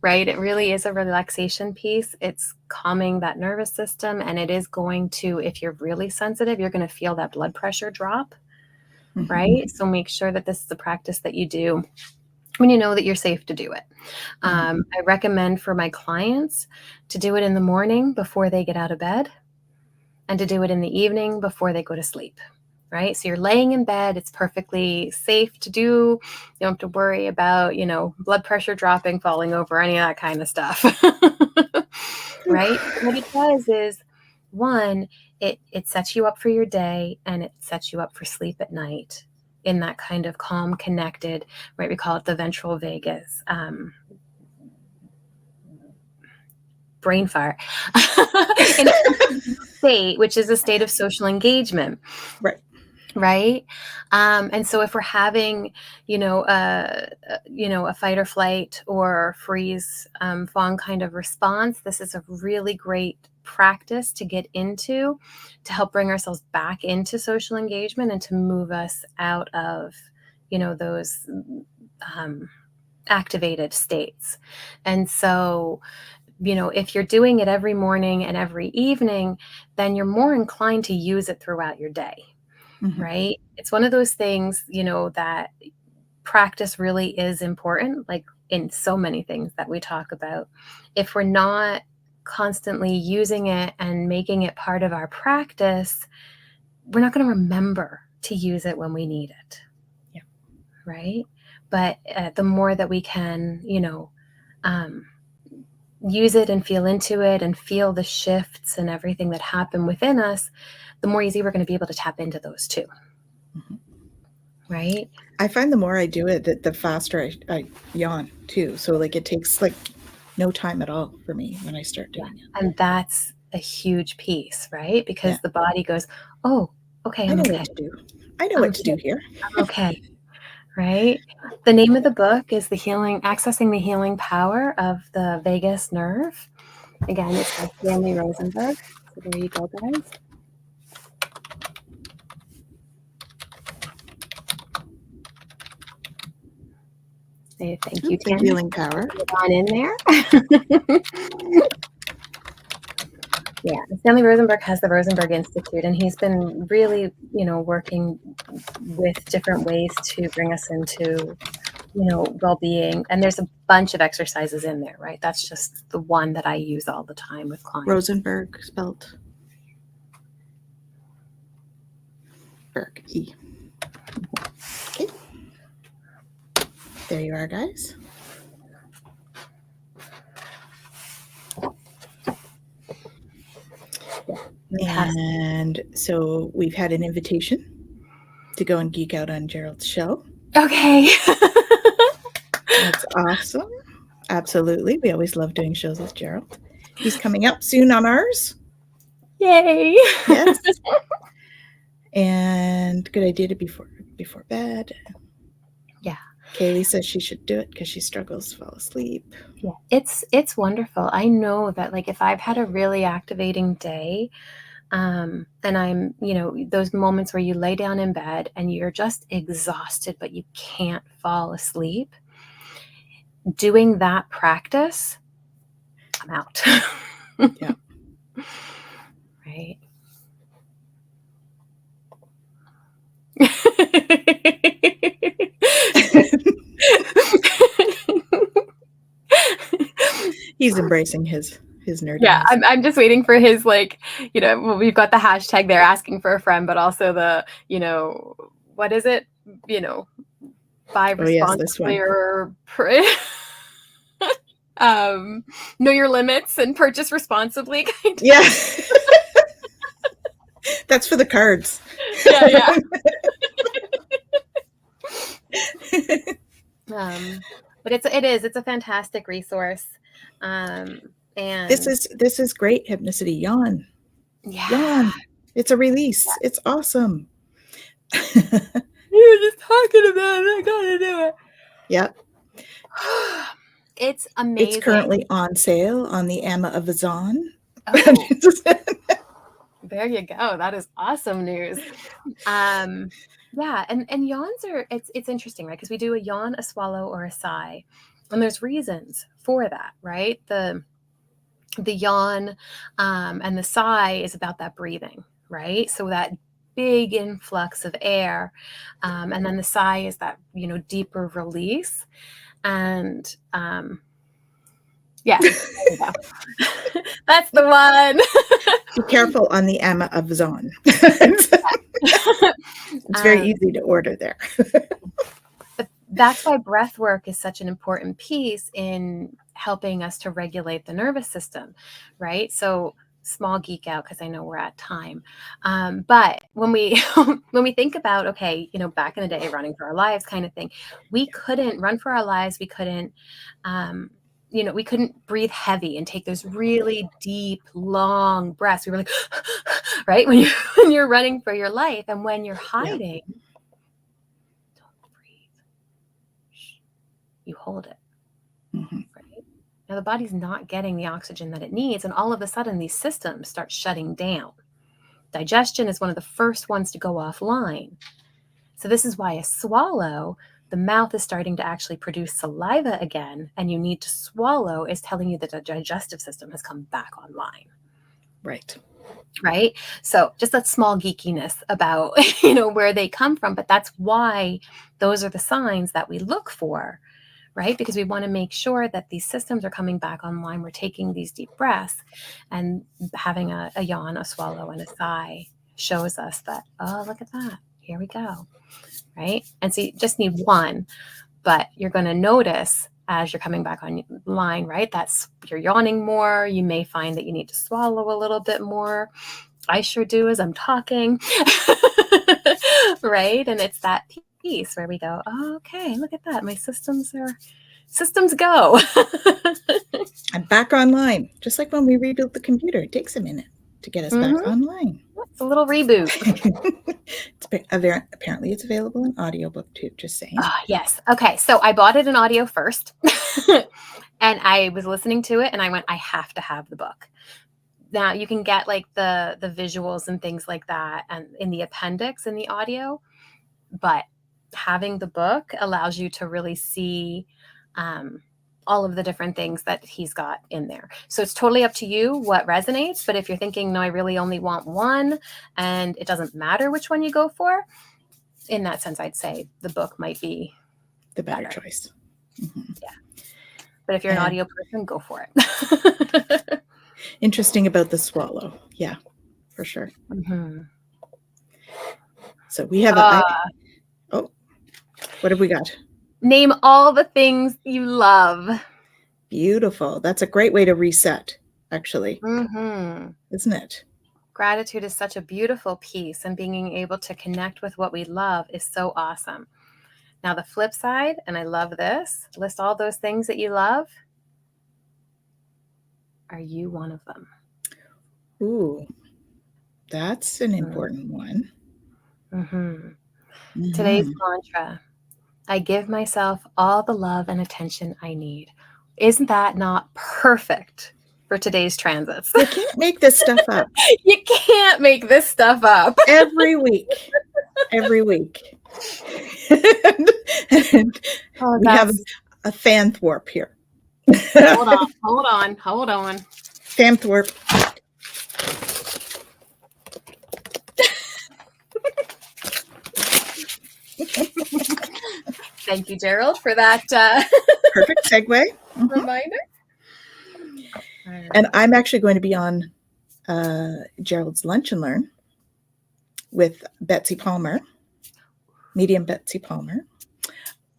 Right? It really is a relaxation piece. It's calming that nervous system, and it is going to, if you're really sensitive, you're going to feel that blood pressure drop, right? So make sure that this is a practice that you do when you know that you're safe to do it. I recommend for my clients to do it in the morning before they get out of bed, and to do it in the evening before they go to sleep. Right? So you're laying in bed, it's perfectly safe to do. You don't have to worry about, blood pressure dropping, falling over, any of that kind of stuff. Right? What it does is, one, it sets you up for your day, and it sets you up for sleep at night in that kind of calm, connected, right? We call it the ventral vagus. Brain fart. In a state, which is a state of social engagement. Right. And so if we're having, a fight or flight or freeze, fawn kind of response, this is a really great practice to get into, to help bring ourselves back into social engagement and to move us out of, those activated states. And so, if you're doing it every morning and every evening, then you're more inclined to use it throughout your day. Right? It's one of those things, that practice really is important, like in so many things that we talk about. If we're not constantly using it and making it part of our practice, we're not going to remember to use it when we need it. Yeah. Right? But the more that we can, use it and feel into it and feel the shifts and everything that happen within us, the more easy we're going to be able to tap into those too. Right? I find the more I do it, the faster I yawn too. So it takes no time at all for me when I start doing it. And that's a huge piece, right? Because the body goes, oh, okay, I know okay. what to do. I know what to do here. I'm okay. Right? The name of the book is Accessing the Healing Power of the Vagus Nerve. Again, it's by Stanley Rosenberg. So there you go, guys. Say thank you, The healing power. Get on in there. Yeah, Stanley Rosenberg has the Rosenberg Institute, and he's been really, working with different ways to bring us into, well-being. And there's a bunch of exercises in there, right? That's just the one that I use all the time with clients. Rosenberg spelled Berg, E. Okay. There you are, guys. And so we've had an invitation to go and geek out on Gerald's show. Okay. That's awesome. Absolutely. We always love doing shows with Gerald. He's coming up soon on ours. Yay. Yes. And good idea to before bed. Yeah. Kaylee says she should do it because she struggles to fall asleep. Yeah, it's wonderful. I know that, like, if I've had a really activating day, and I'm, those moments where you lay down in bed and you're just exhausted, but you can't fall asleep, doing that practice, I'm out. Yeah. Right. He's embracing his nerdiness. Yeah, I'm just waiting for his, like, we've got the hashtag there, asking for a friend, but also the, what is it? Buy responsibly or know your limits and purchase responsibly. Kind of. Yeah. That's for the cards. Yeah. But it's a fantastic resource. And this is great hypnicity. Yawn. Yeah. Yawn. It's a release. Yeah. It's awesome. You were just talking about it. I gotta do it. Yep. It's amazing. It's currently on sale on the Amazon. Oh. There you go. That is awesome news. Yeah, and yawns are, it's interesting, right? Because we do a yawn, a swallow, or a sigh. And there's reasons for that, right? The yawn and the sigh is about that breathing, right? So that big influx of air. And then the sigh is that, deeper release. And yeah, there you go. That's the one. Be careful on the Amazon. It's very easy to order there. But that's why breath work is such an important piece in helping us to regulate the nervous system, right? So small geek out because I know we're at time. But when we think about, okay, back in the day, running for our lives kind of thing, we couldn't run for our lives. We couldn't, we couldn't breathe heavy and take those really deep, long breaths. We were like, right? When you're running for your life, and when you're hiding, don't breathe. You hold it. Mm-hmm. Right? Now the body's not getting the oxygen that it needs, and all of a sudden these systems start shutting down. Digestion is one of the first ones to go offline. So this is why a swallow, the mouth is starting to actually produce saliva again, and you need to swallow is telling you that the digestive system has come back online. Right. Right. So just that small geekiness about, where they come from. But that's why those are the signs that we look for, right? Because we want to make sure that these systems are coming back online. We're taking these deep breaths, and having a yawn, a swallow, and a sigh shows us that, oh, look at that. Here we go. Right. And so you just need one, but you're going to notice as you're coming back online, right? That's, you're yawning more. You may find that you need to swallow a little bit more. I sure do as I'm talking. Right. And it's that piece where we go, oh, okay, look at that. My systems go. I'm back online. Just like when we rebuild the computer, it takes a minute to get us back online. It's a little reboot. Apparently it's available in audiobook too, just saying. Yes. Okay. So I bought it in audio first and I was listening to it and I went, I have to have the book. Now you can get like the visuals and things like that and in the appendix in the audio, but having the book allows you to really see all of the different things that he's got in there. So it's totally up to you what resonates. But if you're thinking, no, I really only want one and it doesn't matter which one you go for, in that sense, I'd say the book might be the better choice. Mm-hmm. Yeah. But if you're an audio person, go for it. Interesting about the swallow. Yeah, for sure. Mm-hmm. So we have what have we got? Name all the things you love. Beautiful. That's a great way to reset, actually. Mm-hmm. Isn't it? Gratitude is such a beautiful piece, and being able to connect with what we love is so awesome. Now, the flip side, and I love this, list all those things that you love. Are you one of them? Ooh, that's an important one. Mm-hmm. Today's Mhm. mantra: I give myself all the love and attention I need. Isn't that not perfect for today's transits? You can't make this stuff up. You can't make this stuff up. Every week. Every week. and Oh, we have a fan thwarp here. hold on. Fan thwarp. Thank you, Gerald, for that Perfect segue. reminder. And I'm actually going to be on Gerald's Lunch and Learn with Betsy Palmer, medium Betsy Palmer,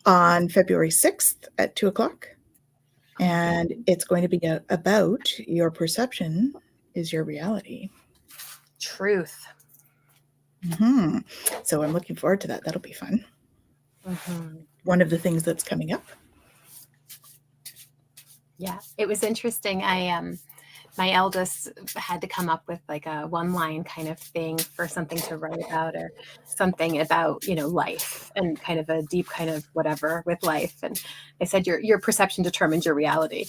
on February 6th at 2:00. And it's going to be about your perception is your reality. Truth. Mm-hmm. So I'm looking forward to that. That'll be fun. Mm-hmm. One of the things that's coming up. Yeah, it was interesting. My eldest had to come up with like a one-line kind of thing for something to write about, or something about, life, and kind of a deep kind of whatever with life. And I said, your perception determines your reality.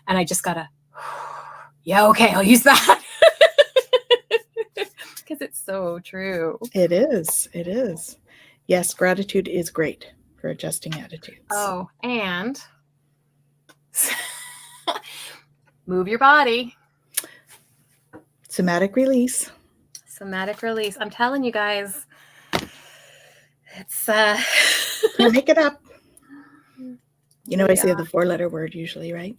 And I just gotta, yeah, okay, I'll use that. Because it's so true. It is. It is. Yes, gratitude is great for adjusting attitudes. Oh, and move your body. Somatic release. Somatic release. I'm telling you guys, it's Can't make it up. I say Yeah. the 4-letter word usually, right?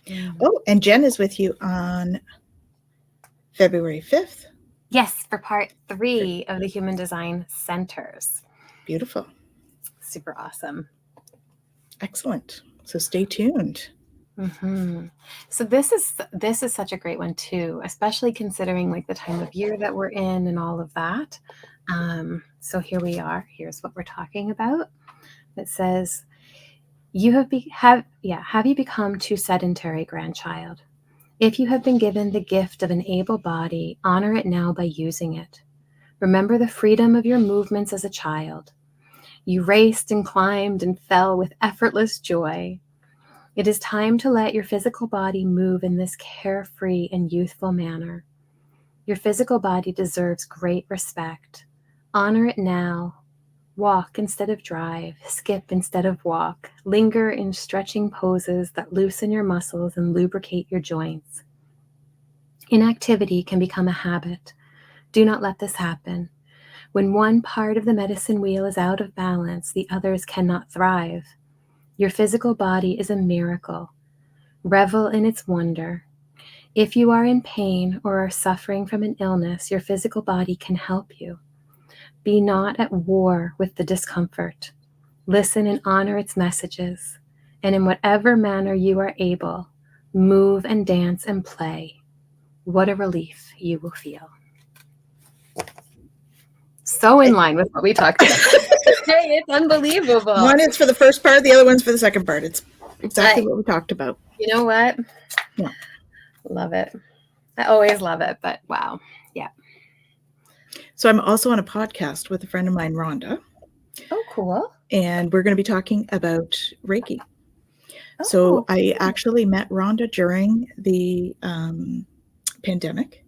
Mm. Oh, and Jen is with you on February 5th. Yes, for part 3 of the Human Design Centers. Beautiful. Super awesome. Excellent. So stay tuned. Mm-hmm. So this is such a great one too, especially considering like the time of year that we're in and all of that. So here we are. Here's what we're talking about. It says, have you become too sedentary, grandchild? If you have been given the gift of an able body, honor it now by using it. Remember the freedom of your movements as a child. You raced and climbed and fell with effortless joy. It is time to let your physical body move in this carefree and youthful manner. Your physical body deserves great respect. Honor it now. Walk instead of drive, skip instead of walk, linger in stretching poses that loosen your muscles and lubricate your joints. Inactivity can become a habit. Do not let this happen. When one part of the medicine wheel is out of balance, the others cannot thrive. Your physical body is a miracle. Revel in its wonder. If you are in pain or are suffering from an illness, your physical body can help you. Be not at war with the discomfort. Listen and honor its messages, and in whatever manner you are able, move and dance and play. What a relief you will feel. So in line with what we talked about. Hey, it's unbelievable. One is for the first part, the other one's for the second part. It's exactly what we talked about. You know what? Yeah. Love it. I always love it, but wow. Yeah. So I'm also on a podcast with a friend of mine, Rhonda. Oh, cool. And we're going to be talking about Reiki. So I actually met Rhonda during the pandemic,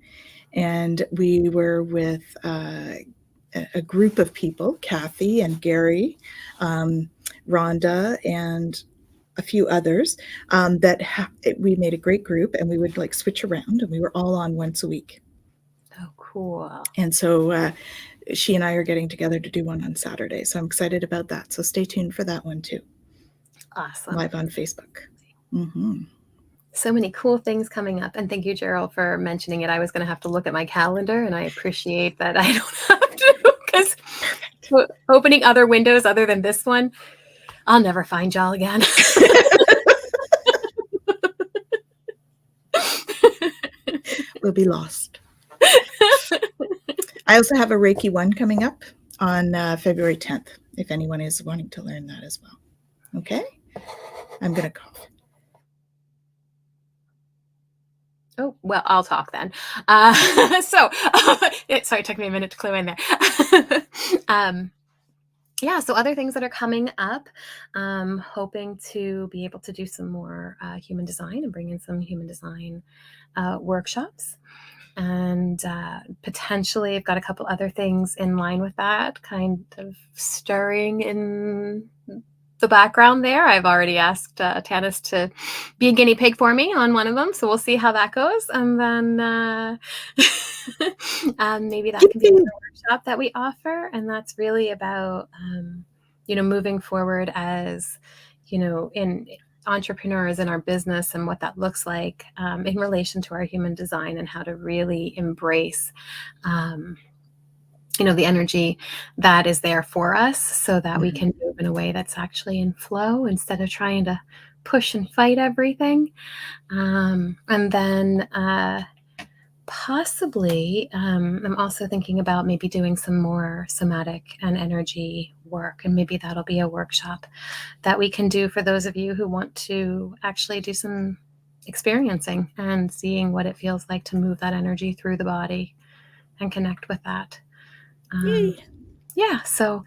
and we were with a group of people, Kathy and Gary, Rhonda, and a few others we made a great group, and we would like switch around, and we were all on once a week. Oh, cool. And so she and I are getting together to do one on Saturday. So I'm excited about that. So stay tuned for that one too. Awesome. Live on Facebook. Mm-hmm. So many cool things coming up. And thank you, Gerald, for mentioning it. I was going to have to look at my calendar, and I appreciate that I don't have to, because opening other windows other than this one, I'll never find y'all again. We'll be lost. I also have a Reiki 1 coming up on February 10th, if anyone is wanting to learn that as well. Okay? I'm going to cough. Oh, well, I'll talk then. Sorry, it took me a minute to clue in there. yeah, so other things that are coming up, hoping to be able to do some more human design and bring in some human design workshops. And potentially I've got a couple other things in line with that, kind of stirring in the background there. I've already asked Tanis to be a guinea pig for me on one of them, so we'll see how that goes. And then maybe that can be another workshop that we offer. And that's really about, moving forward as, in entrepreneurs in our business and what that looks like in relation to our human design, and how to really embrace the energy that is there for us, so that we can move in a way that's actually in flow instead of trying to push and fight everything. And then possibly I'm also thinking about maybe doing some more somatic and energy work, and maybe that'll be a workshop that we can do for those of you who want to actually do some experiencing and seeing what it feels like to move that energy through the body and connect with that. Yay. Yeah, so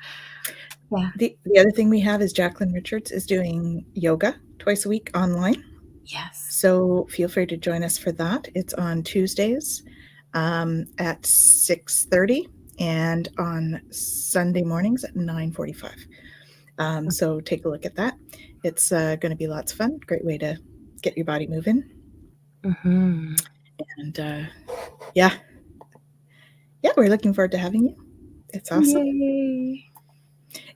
yeah. The other thing we have is Jacqueline Richards is doing yoga twice a week online. Yes. So feel free to join us for that. It's on Tuesdays at 6:30 and on Sunday mornings at 9:45. So take a look at that. It's going to be lots of fun. Great way to get your body moving. Mm-hmm. And yeah, we're looking forward to having you. It's awesome. Yay.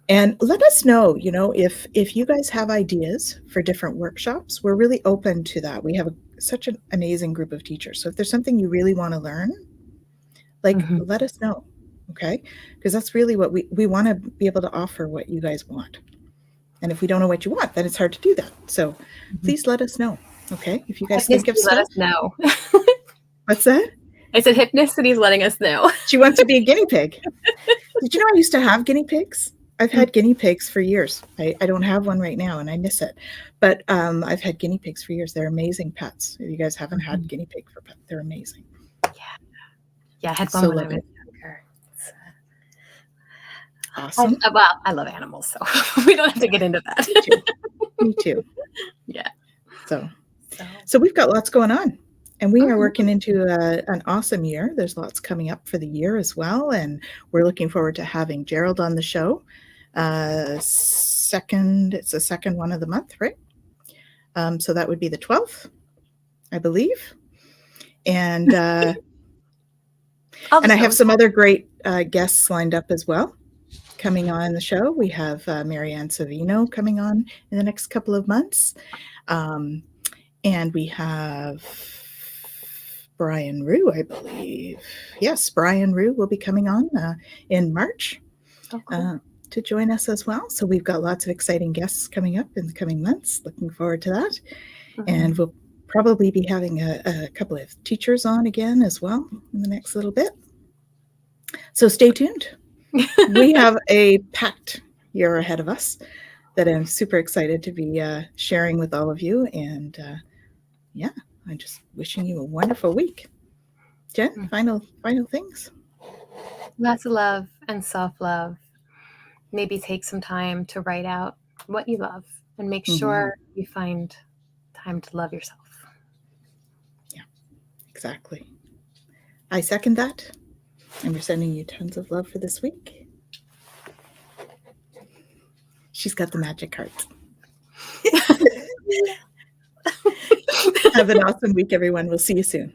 And let us know, if you guys have ideas for different workshops. We're really open to that. We have such an amazing group of teachers. So if there's something you really want to learn, let us know, okay? Because that's really what we want to be able to offer, what you guys want. And if we don't know what you want, then it's hard to do that. So please let us know, okay? If you guys think of stuff. Let us know. What's that? I said Hypnicity's letting us know. She wants to be a guinea pig. Did you know I used to have guinea pigs? I've had guinea pigs for years. I don't have one right now, and I miss it. But I've had guinea pigs for years. They're amazing pets. If you guys haven't had guinea pig for pets, they're amazing. Yeah, I had one when I was younger. Awesome. I love animals, so we don't have to get into that. Me too. Yeah. So we've got lots going on. And we are working into an awesome year. There's lots coming up for the year as well. And we're looking forward to having Gerald on the show. It's the second one of the month, right? So that would be the 12th, I believe. And I have some other great guests lined up as well coming on the show. We have Marianne Savino coming on in the next couple of months. And we have Brian Rue, I believe. Yes, Brian Rue will be coming on in March to join us as well. So we've got lots of exciting guests coming up in the coming months. Looking forward to that. And we'll probably be having a couple of teachers on again as well in the next little bit. So stay tuned. We have a packed year ahead of us that I'm super excited to be sharing with all of you. And I'm just wishing you a wonderful week. Jen, final things. Lots of love and self-love. Maybe take some time to write out what you love, and make sure you find time to love yourself. Yeah, exactly. I second that. And we're sending you tons of love for this week. She's got the magic cards. Have an awesome week, everyone. We'll see you soon.